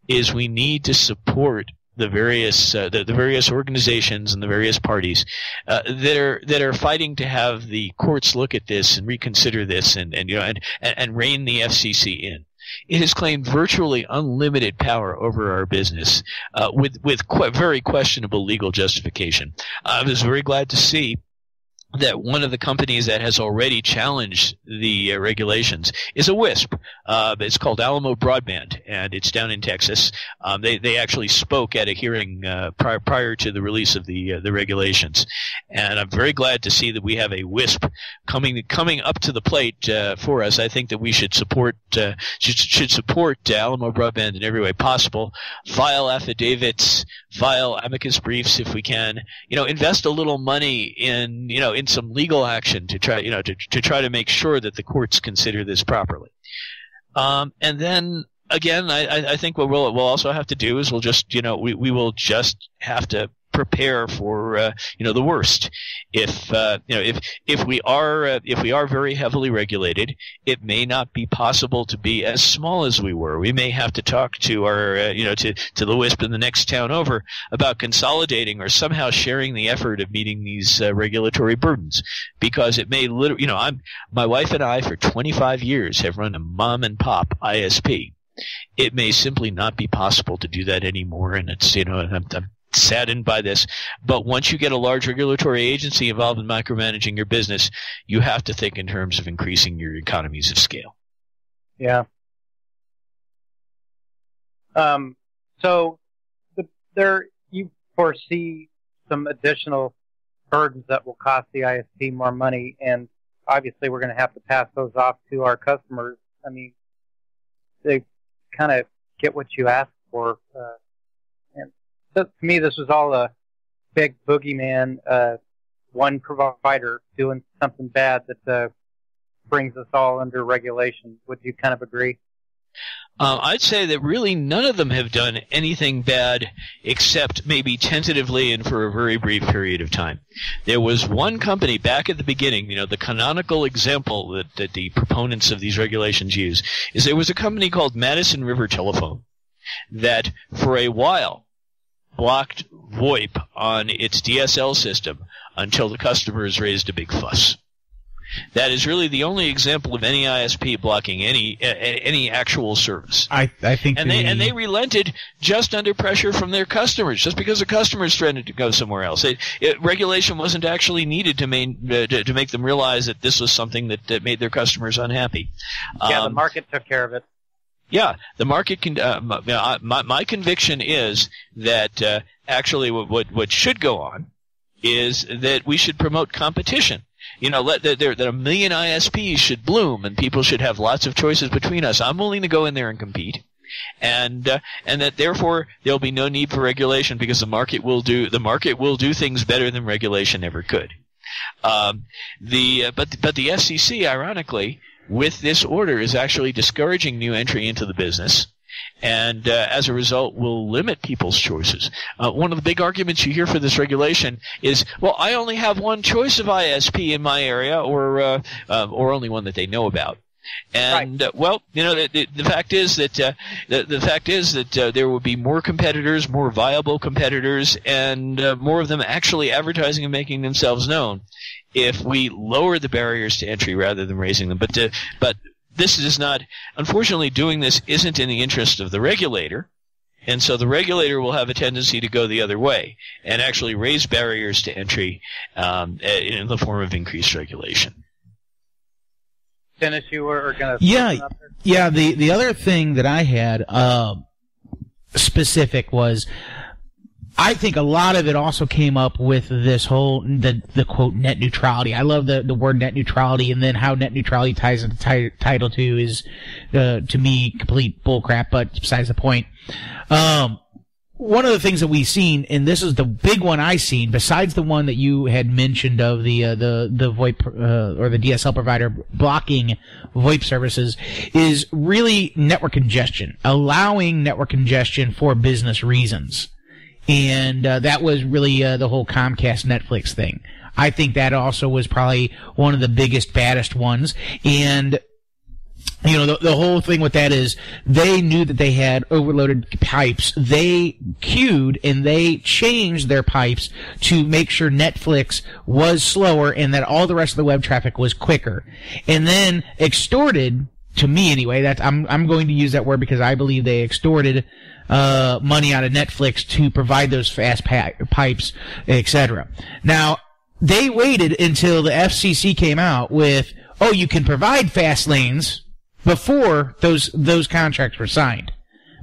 [SPEAKER 4] is we need to support the various organizations and the various parties that are fighting to have the courts look at this and reconsider this and rein the FCC in. It has claimed virtually unlimited power over our business with very questionable legal justification. I was very glad to see that one of the companies that has already challenged the regulations is a WISP. It's called Alamo Broadband, and it's down in Texas. They actually spoke at a hearing prior to the release of the regulations, and I'm very glad to see that we have a WISP coming up to the plate for us. I think that we should support Alamo Broadband in every way possible. File affidavits, file amicus briefs if we can. Invest a little money in some legal action to try to make sure that the courts consider this properly. And then again, I think what we'll also have to do is we will just have to prepare for the worst. If we are very heavily regulated, it may not be possible to be as small as we were. We may have to talk to our to the WISP in the next town over about consolidating or somehow sharing the effort of meeting these regulatory burdens, because it may literally my wife and I for 25 years have run a mom and pop ISP. It may simply not be possible to do that anymore, and it's I'm saddened by this. But once you get a large regulatory agency involved in micromanaging your business, you have to think in terms of increasing your economies of scale.
[SPEAKER 2] Yeah. So you foresee some additional burdens that will cost the ISP more money, and obviously we're going to have to pass those off to our customers. I mean, they kind of get what you ask for. And so, to me, this was all a big boogeyman, one provider doing something bad that brings us all under regulation. Would you kind of agree?
[SPEAKER 4] I'd say that really none of them have done anything bad except maybe tentatively and for a very brief period of time. There was one company back at the beginning, the canonical example that the proponents of these regulations use, is there was a company called Madison River Telephone that for a while blocked VoIP on its DSL system until the customers raised a big fuss. That is really the only example of any ISP blocking any actual service.
[SPEAKER 3] I think,
[SPEAKER 4] and they relented just under pressure from their customers, just because the customers threatened to go somewhere else. Regulation wasn't actually needed to make them realize that this was something that made their customers unhappy.
[SPEAKER 2] Yeah, the market took care of it.
[SPEAKER 4] Yeah, the market can. My conviction is that actually what should go on is that we should promote competition. That a million ISPs should bloom and people should have lots of choices between us. I'm willing to go in there and compete, and that therefore there'll be no need for regulation because the market will do things better than regulation ever could. But the FCC, ironically, with this order, is actually discouraging new entry into the business. And as a result, will limit people's choices. One of the big arguments you hear for this regulation is, well, I only have one choice of ISP in my area, or only one that they know about. And
[SPEAKER 2] right.
[SPEAKER 4] The fact is that there will be more competitors, more viable competitors, and more of them actually advertising and making themselves known if we lower the barriers to entry rather than raising them. But this is not, unfortunately, doing this isn't in the interest of the regulator, and so the regulator will have a tendency to go the other way and actually raise barriers to entry in the form of increased regulation.
[SPEAKER 2] Dennis, you were going to...
[SPEAKER 3] Yeah, the other thing that I had specific was, I think a lot of it also came up with this whole, the quote, net neutrality. I love the word net neutrality, and then how net neutrality ties into Title II is, to me, complete bullcrap, but besides the point. One of the things that we've seen, and this is the big one I've seen, besides the one that you had mentioned of the VoIP, or the DSL provider blocking VoIP services, is really network congestion, allowing network congestion for business reasons. And that was really the whole Comcast Netflix thing. I think that also was probably one of the biggest, baddest ones. And the whole thing with that is they knew that they had overloaded pipes. They queued and they changed their pipes to make sure Netflix was slower and that all the rest of the web traffic was quicker. And then extorted, to me anyway, I'm going to use that word because I believe they extorted money out of Netflix to provide those fast pipes, etc. Now, they waited until the FCC came out with, you can provide fast lanes before those contracts were signed.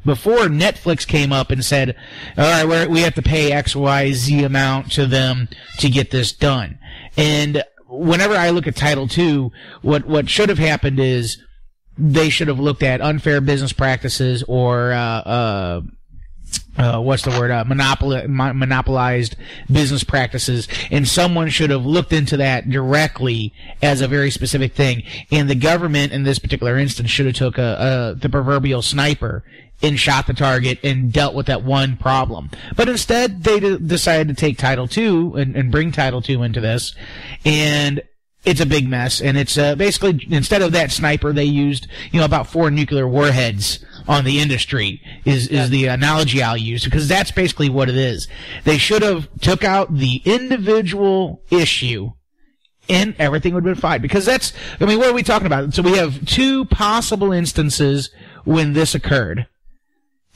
[SPEAKER 3] Before Netflix came up and said, all right, we have to pay X, Y, Z amount to them to get this done. And whenever I look at Title II, what should have happened is, they should have looked at unfair business practices or monopolized business practices, and someone should have looked into that directly as a very specific thing. And the government, in this particular instance, should have took the proverbial sniper and shot the target and dealt with that one problem. But instead, they decided to take Title II and bring Title II into this, and it's a big mess, and it's basically, instead of that sniper, they used about 4 nuclear warheads on the industry is the analogy I'll use, because that's basically what it is. They should have took out the individual issue and everything would have been fine. Because what are we talking about? So we have 2 possible instances when this occurred,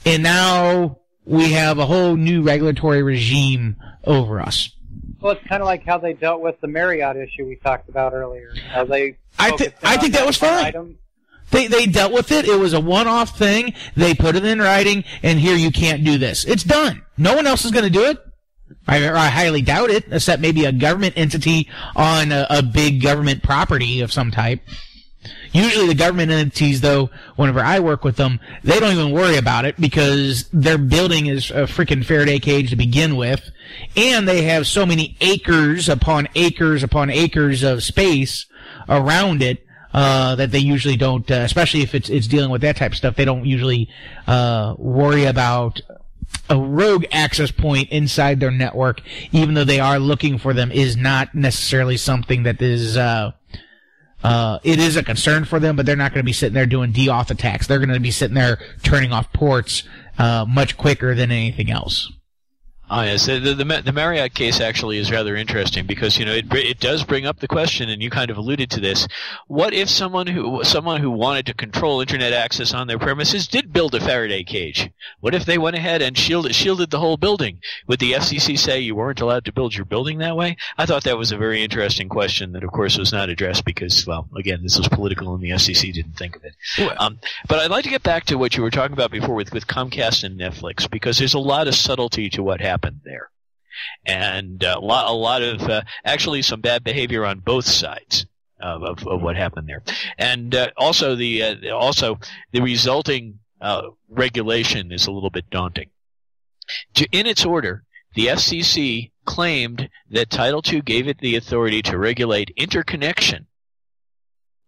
[SPEAKER 3] and now we have a whole new regulatory regime over us.
[SPEAKER 2] Well, it's kind of like how they dealt with the Marriott issue we talked about earlier. How they
[SPEAKER 3] I think that was fine.
[SPEAKER 2] Item.
[SPEAKER 3] They dealt with it. It was a one-off thing. They put it in writing, and here you can't do this. It's done. No one else is going to do it. I highly doubt it, except maybe a government entity on a big government property of some type. Usually the government entities, though, whenever I work with them, they don't even worry about it because their building is a freaking Faraday cage to begin with, and they have so many acres upon acres upon acres of space around it that they usually don't, especially if it's dealing with that type of stuff, they don't usually worry about a rogue access point inside their network, even though they are looking for them, is not necessarily something that is it is a concern for them, but they're not going to be sitting there doing DOS attacks. They're going to be sitting there turning off ports much quicker than anything else.
[SPEAKER 4] Yes. The Marriott case actually is rather interesting because, it does bring up the question, and you kind of alluded to this. What if someone who wanted to control internet access on their premises did build a Faraday cage? What if they went ahead and shielded the whole building? Would the FCC say you weren't allowed to build your building that way? I thought that was a very interesting question that, of course, was not addressed because, well, again, this was political and the FCC didn't think of it. But I'd like to get back to what you were talking about before with Comcast and Netflix, because there's a lot of subtlety to what happened there, and a lot of actually some bad behavior on both sides of what happened there, and also the resulting regulation is a little bit daunting. In its order, the FCC claimed that Title II gave it the authority to regulate interconnection.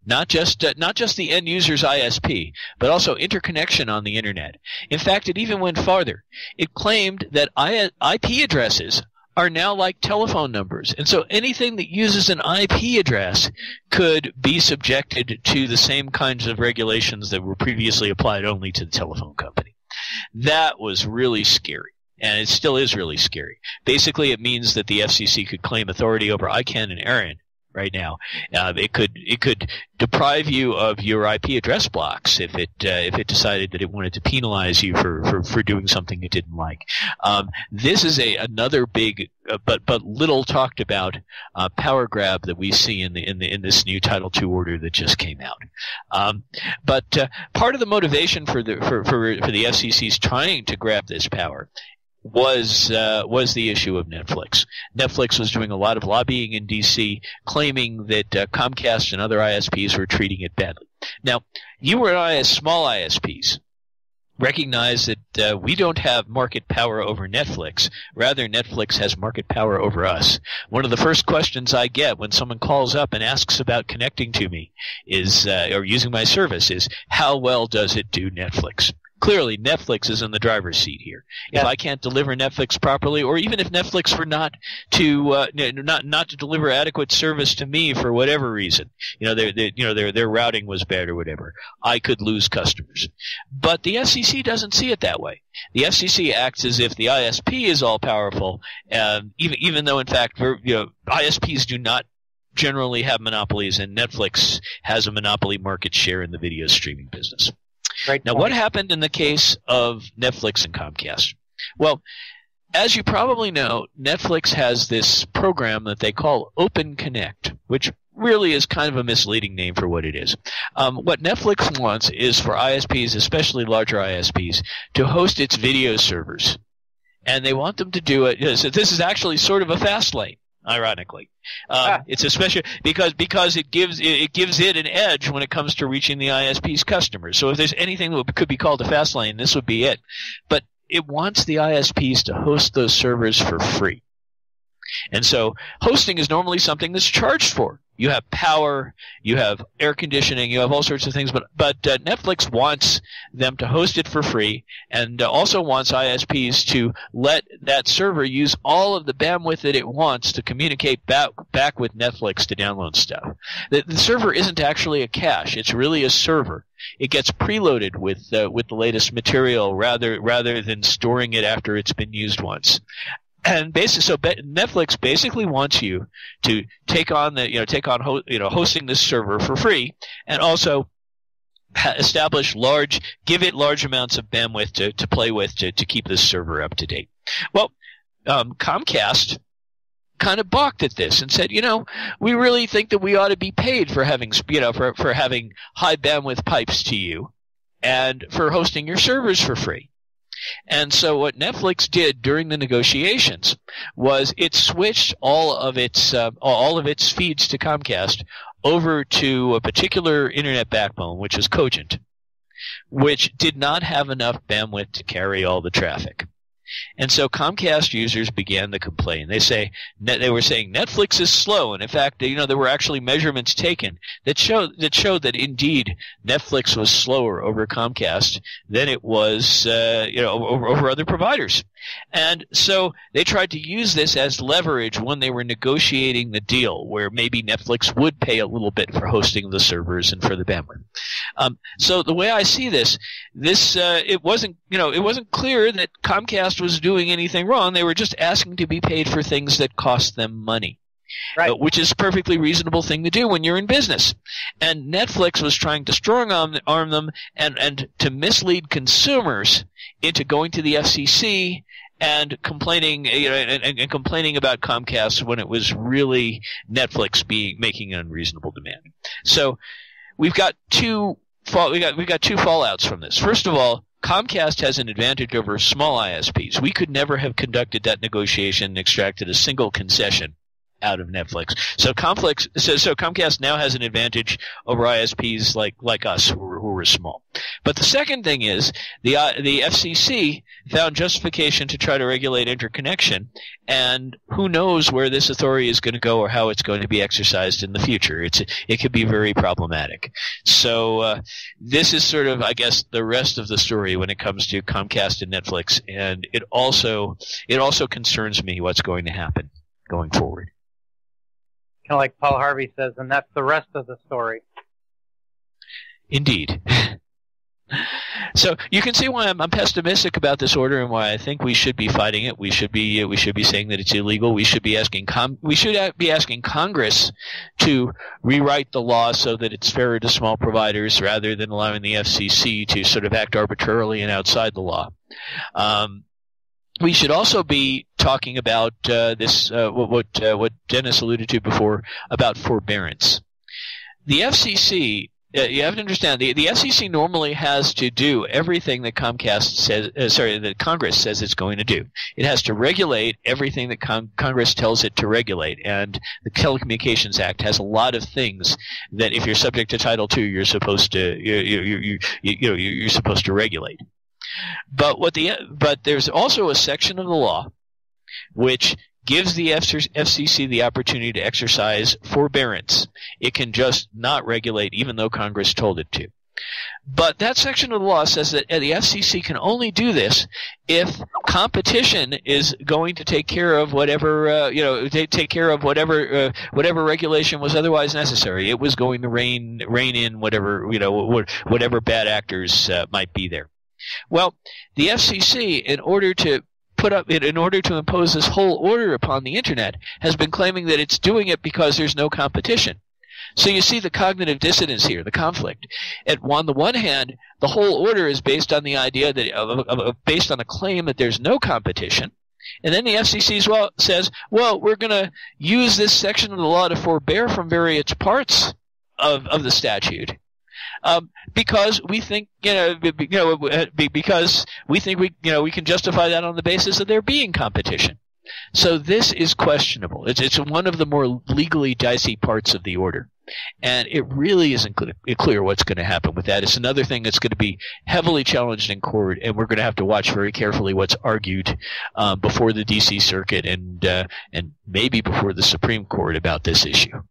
[SPEAKER 4] Not just the end user's ISP, but also interconnection on the Internet. In fact, it even went farther. It claimed that IP addresses are now like telephone numbers, and so anything that uses an IP address could be subjected to the same kinds of regulations that were previously applied only to the telephone company. That was really scary. And it still is really scary. Basically, it means that the FCC could claim authority over ICANN and ARIN right now. It could deprive you of your IP address blocks if it decided that it wanted to penalize you for doing something it didn't like. This is another big but little talked about power grab that we see in this new Title II order that just came out. But part of the motivation for the FCC's trying to grab this power was the issue of Netflix. Netflix was doing a lot of lobbying in D.C., claiming that Comcast and other ISPs were treating it badly. Now, you and I, as small ISPs, recognize that we don't have market power over Netflix. Rather, Netflix has market power over us. One of the first questions I get when someone calls up and asks about connecting to me or using my service is, how well does it do Netflix? Clearly, Netflix is in the driver's seat here. Yeah. If I can't deliver Netflix properly, or even if Netflix were not to deliver adequate service to me for whatever reason, their routing was bad or whatever, I could lose customers. But the FCC doesn't see it that way. The FCC acts as if the ISP is all powerful, even though in fact ISPs do not generally have monopolies, and Netflix has a monopoly market share in the video streaming business.
[SPEAKER 2] Right.
[SPEAKER 4] Now, what happened in the case of Netflix and Comcast? Well, as you probably know, Netflix has this program that they call Open Connect, which really is kind of a misleading name for what it is. What Netflix wants is for ISPs, especially larger ISPs, to host its video servers. And they want them to do it. So this is actually sort of a fast lane. Ironically, it's especially because it gives it an edge when it comes to reaching the ISP's customers. So if there's anything that could be called a fast lane, this would be it. But it wants the ISPs to host those servers for free. And so hosting is normally something that's charged for. You have power, you have air conditioning, you have all sorts of things, but Netflix wants them to host it for free, and also wants ISPs to let that server use all of the bandwidth that it wants to communicate back with Netflix to download stuff. The server isn't actually a cache; it's really a server. It gets preloaded with the latest material rather than storing it after it's been used once. And Netflix basically wants you to take on hosting this server for free, and also give it large amounts of bandwidth to play with to keep this server up to date. Well, Comcast kind of balked at this and said, we really think that we ought to be paid for having for having high bandwidth pipes to you, and for hosting your servers for free. And so what Netflix did during the negotiations was it switched all of its feeds to Comcast over to a particular internet backbone, which is Cogent, which did not have enough bandwidth to carry all the traffic. And so Comcast users began to complain. They were saying Netflix is slow, and in fact, there were actually measurements taken that showed that indeed Netflix was slower over Comcast than it was, over other providers. And so they tried to use this as leverage when they were negotiating the deal, where maybe Netflix would pay a little bit for hosting the servers and for the bandwidth. So the way I see this, it wasn't clear that Comcast was doing anything wrong. They were just asking to be paid for things that cost them money. Right. Which is a perfectly reasonable thing to do when you're in business. And Netflix was trying to strong-arm them and to mislead consumers into going to the FCC and complaining, and complaining about Comcast when it was really Netflix making an unreasonable demand. So we've got two fallouts from this. First of all, Comcast has an advantage over small ISPs. We could never have conducted that negotiation and extracted a single concession out of Netflix. So Comcast now has an advantage over ISPs like us who are small. But the second thing is the FCC found justification to try to regulate interconnection, and who knows where this authority is going to go or how it's going to be exercised in the future. It could be very problematic. So this is sort of, I guess, the rest of the story when it comes to Comcast and Netflix, and it also concerns me what's going to happen going forward.
[SPEAKER 2] Kind of like Paul Harvey says, and that's the rest of the story.
[SPEAKER 4] Indeed. So you can see why I'm pessimistic about this order and why I think we should be fighting it. We should be saying that it's illegal. We should be asking Congress to rewrite the law so that it's fairer to small providers rather than allowing the FCC to sort of act arbitrarily and outside the law. We should also be talking about what Dennis alluded to before about forbearance. The FCC, you have to understand, the FCC normally has to do everything that that Congress says it's going to do. It has to regulate everything that Congress tells it to regulate, and the Telecommunications Act has a lot of things that, if you're subject to Title II, you're supposed to you're supposed to regulate. But there's also a section of the law which gives the FCC the opportunity to exercise forbearance. It can just not regulate even though Congress told it to. But that section of the law says that the FCC can only do this if competition is going to take care of whatever whatever regulation was otherwise necessary. It was going to rein in whatever bad actors might be there. Well, the FCC, in order to impose this whole order upon the Internet, has been claiming that it's doing it because there's no competition. So you see the cognitive dissonance here, the conflict. On the one hand, the whole order is based on the idea that based on a claim that there's no competition, and then the FCC says, well, we're going to use this section of the law to forbear from various parts of the statute. Because we think, because we think we can justify that on the basis of there being competition. So this is questionable. It's one of the more legally dicey parts of the order, and it really isn't clear what's going to happen with that. It's another thing that's going to be heavily challenged in court, and we're going to have to watch very carefully what's argued before the D.C. Circuit and maybe before the Supreme Court about this issue.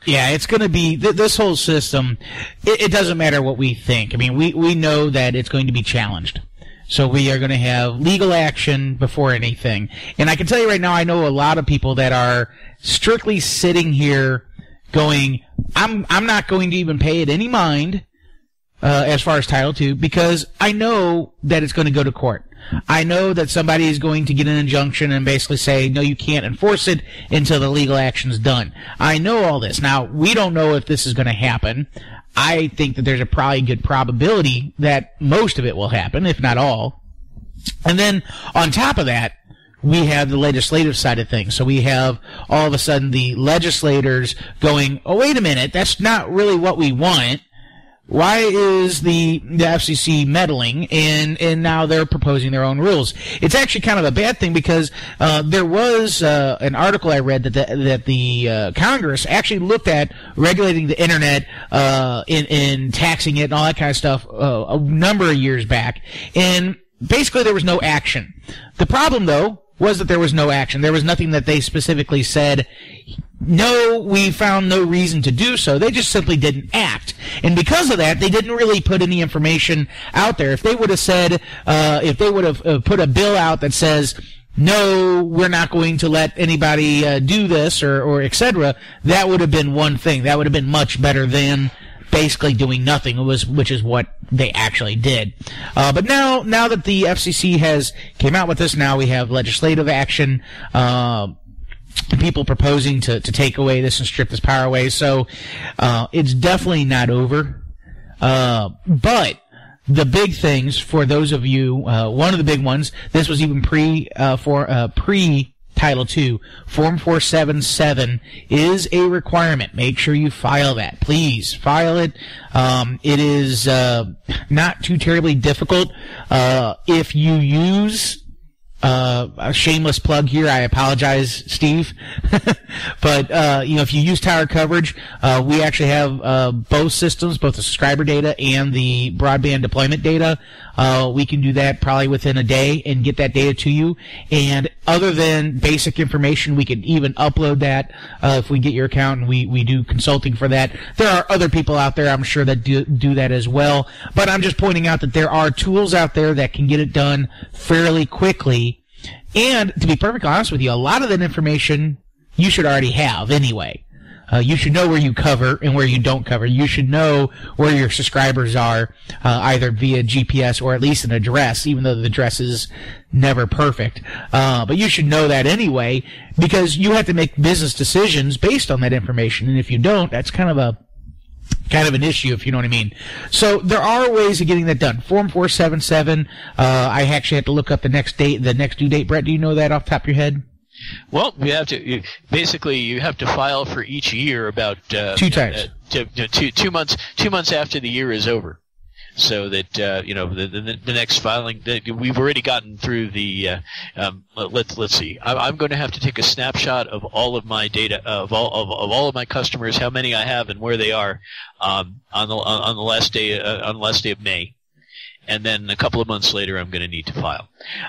[SPEAKER 3] Yeah, it's going to be this whole system. It doesn't matter what we think. I mean, we know that it's going to be challenged. So we are going to have legal action before anything. And I can tell you right now, I know a lot of people that are strictly sitting here going, I'm not going to even pay it any mind as far as Title II, because I know that it's going to go to court. I know that somebody is going to get an injunction and basically say, no, you can't enforce it until the legal action's done. I know all this. Now, we don't know if this is going to happen. I think that there's a probably good probability that most of it will happen, if not all. And then, on top of that, we have the legislative side of things. So we have, all of a sudden, the legislators going, oh, wait a minute, that's not really what we want. why is the FCC meddling, and now they're proposing their own rules? It's actually kind of a bad thing because there was an article I read that the Congress actually looked at regulating the internet in taxing it and all that kind of stuff a number of years back, and basically there was no action. The problem, though, was that there was no action. There was nothing that they specifically said, no, we found no reason to do so. They just simply didn't act. And because of that, they didn't really put any information out there. If they would have said, if they would have put a bill out that says, no, we're not going to let anybody do this or et cetera, that would have been one thing. That would have been much better than basically doing nothing, which is what they actually did. But now that the FCC has came out with this, now we have legislative action, people proposing to take away this and strip this power away. So it's definitely not over. But the big things for those of you, one of the big ones, this was even pre Title II, Form 477 is a requirement. Make sure you file that. Please file it. It is not too terribly difficult. If you use a shameless plug here, I apologize, Steve. But if you use tower coverage, we actually have both systems, both the subscriber data and the broadband deployment data. We can do that probably within a day and get that data to you. And other than basic information, we can even upload that if we get your account, and we do consulting for that. There are other people out there, I'm sure, that do that as well. But I'm just pointing out that there are tools out there that can get it done fairly quickly. And to be perfectly honest with you, a lot of that information you should already have anyway. You should know where you cover and where you don't cover. You should know where your subscribers are, either via GPS or at least an address, even though the address is never perfect. But you should know that anyway, because you have to make business decisions based on that information. And if you don't, that's kind of an issue, if you know what I mean. So there are ways of getting that done. Form 477, I actually had to look up the next due date. Brett, do you know that off the top of your head?
[SPEAKER 4] Well, you have to file for each year about
[SPEAKER 3] 2 times.
[SPEAKER 4] 2 months after the year is over, so that the next filing that we've already gotten through the. Let's see. I'm going to have to take a snapshot of all of my data of all of my customers, how many I have and where they are on the last day of May. And then a couple of months later, I'm going to need to file.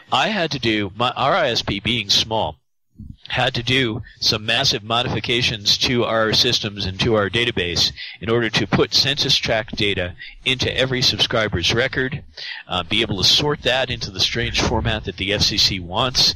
[SPEAKER 4] I had to do our ISP being small. Had to do some massive modifications to our systems and to our database in order to put census tract data into every subscriber's record, be able to sort that into the strange format that the FCC wants.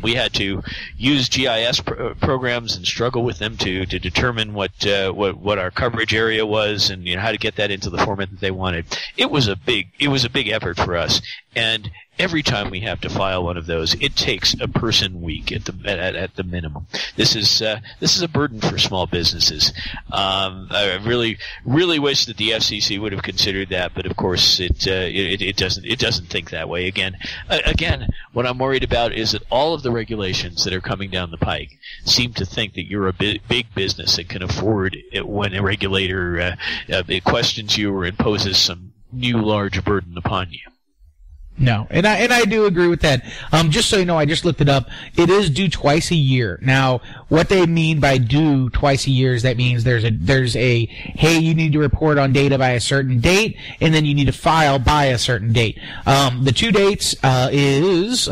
[SPEAKER 4] We had to use GIS programs and struggle with them to determine what our coverage area was and how to get that into the format that they wanted. It was a big effort for us, and every time we have to file one of those, it takes a person week at the minimum. This is a burden for small businesses. I really wish that the FCC would have considered that, but of course it doesn't think that way. Again, what I'm worried about is that all of the regulations that are coming down the pike seem to think that you're a big business and can afford it when a regulator questions you or imposes some new large burden upon you.
[SPEAKER 3] No, and I do agree with that. Just so you know, I just looked it up. It is due twice a year. Now, what they mean by due twice a year is that means there's a hey, you need to report on data by a certain date, and then you need to file by a certain date. The 2 dates is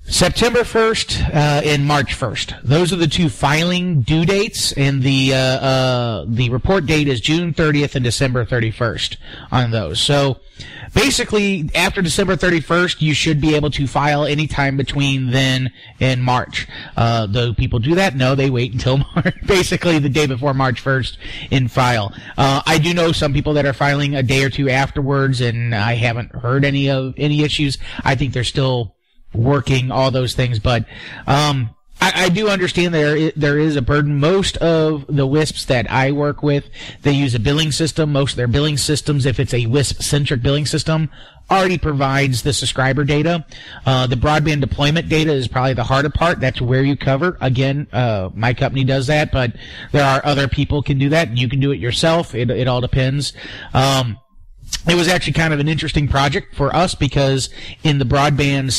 [SPEAKER 3] September 1st and March 1st. Those are the 2 filing due dates, and the report date is June 30th and December 31st on those. So basically, after December 31st, you should be able to file any time between then and March. Do people do that? No, they wait until basically the day before March 1st and file. I do know some people that are filing a day or two afterwards, and I haven't heard any issues. I think they're still working all those things, but I I do understand there is a burden. Most of the WISPs that I work with, they use a billing system. Most of their billing systems, if it's a WISP-centric billing system, already provides the subscriber data. The broadband deployment data is probably the harder part. That's where you cover. Again, my company does that, but there are other people can do that, and you can do it yourself. It all depends. It was actually kind of an interesting project for us because in the broadband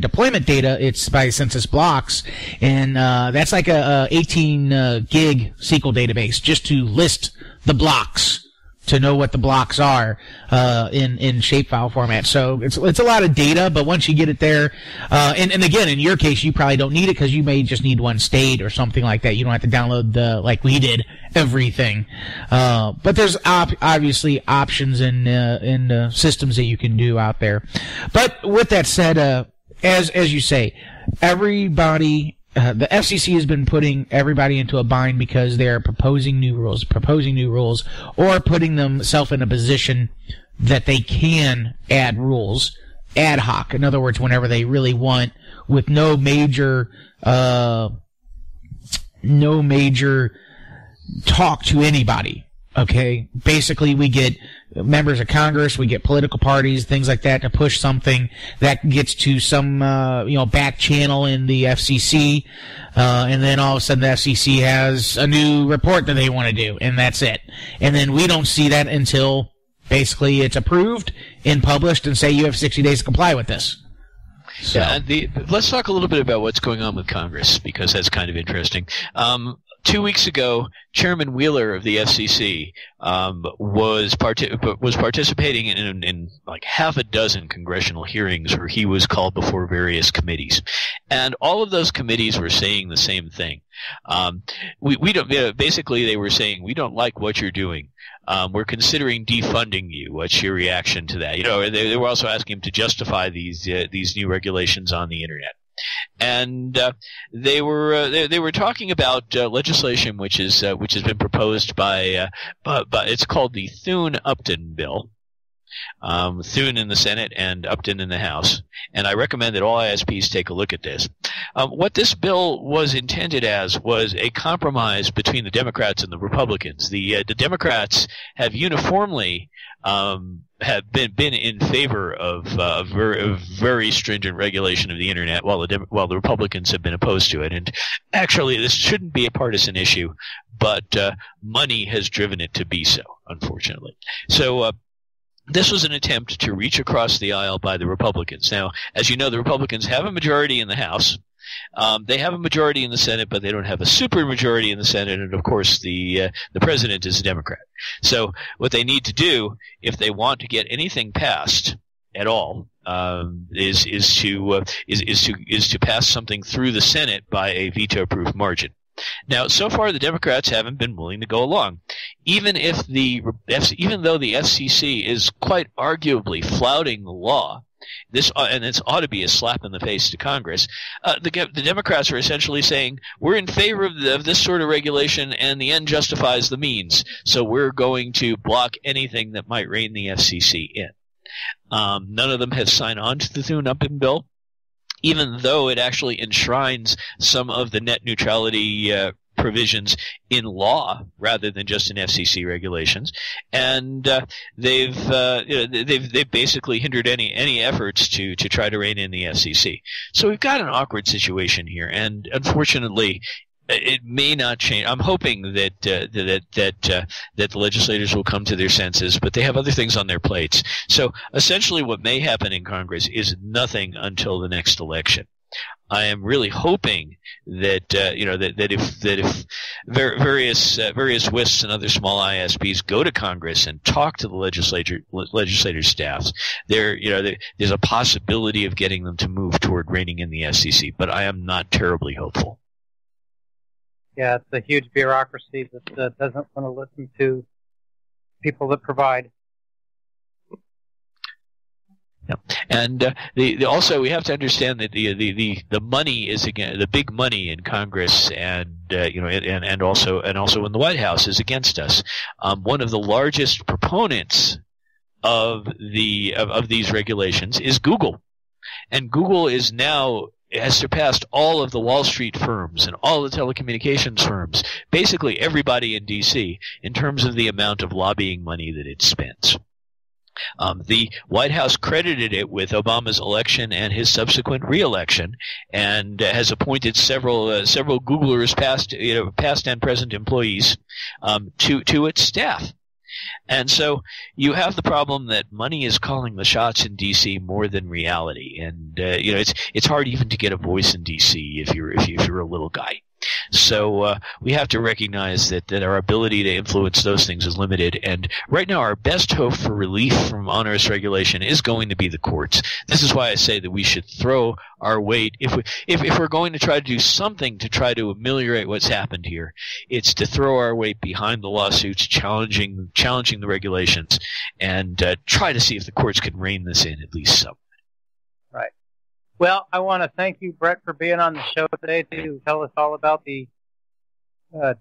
[SPEAKER 3] deployment data, it's by census blocks, and that's like a 18 gig SQL database just to list the blocks, to know what the blocks are in shapefile format. So it's a lot of data, but once you get it there, and again, in your case, you probably don't need it because you may just need one state or something like that. You don't have to download like we did, everything. But there's obviously options in systems that you can do out there. But with that said, as you say, everybody. The FCC has been putting everybody into a bind because they're proposing new rules, or putting themselves in a position that they can add rules ad hoc. In other words, whenever they really want, with no major talk to anybody. Okay, basically we get members of Congress, we get political parties, things like that, to push something that gets to some back channel in the FCC, and then all of a sudden the FCC has a new report that they want to do, and that's it. And then we don't see that until basically it's approved and published, and say you have 60 days to comply with this. So.
[SPEAKER 4] Yeah, let's talk a little bit about what's going on with Congress, because that's kind of interesting. 2 weeks ago, Chairman Wheeler of the FCC was participating in like half a dozen congressional hearings where he was called before various committees, and all of those committees were saying the same thing. We don't. Basically, they were saying, we don't like what you're doing. We're considering defunding you. What's your reaction to that? They were also asking him to justify these new regulations on the internet. And they were talking about legislation which has been proposed by it's called the Thune-Upton bill. Thune in the Senate and Upton in the House, and I recommend that all ISPs take a look at this. What this bill was intended as was a compromise between the Democrats and the Republicans. The Democrats have uniformly have been in favor of very stringent regulation of the internet, while the Republicans have been opposed to it. And actually, this shouldn't be a partisan issue, but money has driven it to be so, unfortunately. So. This was an attempt to reach across the aisle by the Republicans. Now, as you know, the Republicans have a majority in the House. They have a majority in the Senate, but they don't have a supermajority in the Senate. And of course, the president is a Democrat. So, what they need to do, if they want to get anything passed at all, is to pass something through the Senate by a veto-proof margin. Now, so far, the Democrats haven't been willing to go along. Even though the FCC is quite arguably flouting the law, this ought to be a slap in the face to Congress. The Democrats are essentially saying, we're in favor of this sort of regulation, and the end justifies the means. So we're going to block anything that might rein the FCC in. None of them have signed on to the Thune-Upton bill, even though it actually enshrines some of the net neutrality provisions in law rather than just in FCC regulations, and they've basically hindered any efforts to try to rein in the FCC. So we've got an awkward situation here, and unfortunately, it may not change. I'm hoping that the legislators will come to their senses, but they have other things on their plates. So essentially, what may happen in Congress is nothing until the next election. I am really hoping that if various WISPs and other small ISPs go to Congress and talk to the legislator staffs, there's a possibility of getting them to move toward reining in the FCC. But I am not terribly hopeful.
[SPEAKER 2] Yeah, it's a huge bureaucracy that doesn't want to listen to people that provide.
[SPEAKER 4] Yeah. And also we have to understand that the money is, again, the big money in Congress and also in the White House is against us. One of the largest proponents of these regulations is Google, and Google is now has surpassed all of the Wall Street firms and all the telecommunications firms, basically everybody in D.C., in terms of the amount of lobbying money that it spends. The White House credited it with Obama's election and his subsequent re-election, and has appointed several Googlers, past and present employees, to its staff. And so you have the problem that money is calling the shots in D.C. more than reality, and it's hard even to get a voice in D.C. if you're a little guy. So we have to recognize that our ability to influence those things is limited, and right now our best hope for relief from onerous regulation is going to be the courts. This is why I say that we should throw our weight, if we're going to try to do something to try to ameliorate what's happened here, it's to throw our weight behind the lawsuits, challenging the regulations, and try to see if the courts can rein this in at least some.
[SPEAKER 2] Right. Well, I want to thank you, Brett, for being on the show today to tell us all about the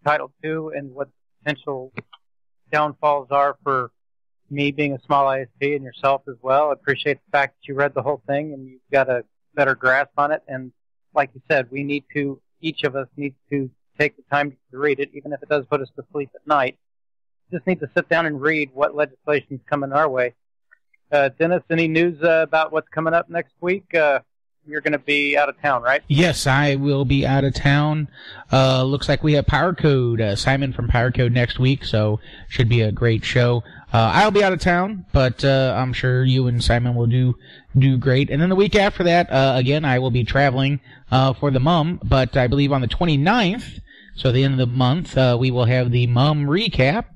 [SPEAKER 2] Title II and what the potential downfalls are for me being a small ISP and yourself as well. I appreciate the fact that you read the whole thing and you've got a better grasp on it. And like you said, each of us needs to take the time to read it, even if it does put us to sleep at night. Just need to sit down and read what legislation is coming our way. Dennis, any news about what's coming up next week? You're going to be out of town, right?
[SPEAKER 3] Yes, I will be out of town. Looks like we have Power Code, Simon from Power Code next week, so should be a great show. I'll be out of town, but I'm sure you and Simon will do great. And then the week after that, again, I will be traveling for the MUM, but I believe on the 29th, so the end of the month, we will have the MUM recap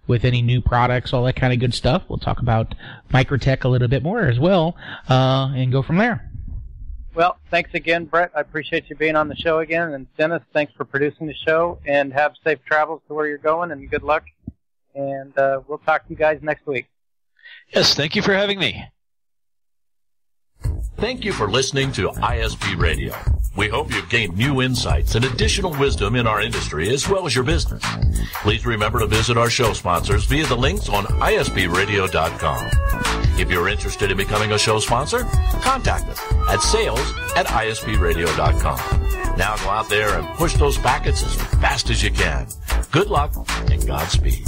[SPEAKER 3] with any new products, all that kind of good stuff. We'll talk about Microtech a little bit more as well, and go from there.
[SPEAKER 2] Well, thanks again, Brett. I appreciate you being on the show again. And Dennis, thanks for producing the show. And have safe travels to where you're going, and good luck. And we'll talk to you guys next week.
[SPEAKER 4] Yes, thank you for having me.
[SPEAKER 1] Thank you for listening to ISP Radio. We hope you've gained new insights and additional wisdom in our industry as well as your business. Please remember to visit our show sponsors via the links on ispradio.com. If you're interested in becoming a show sponsor, contact us at sales@ispradio.com. Now go out there and push those packets as fast as you can. Good luck and Godspeed.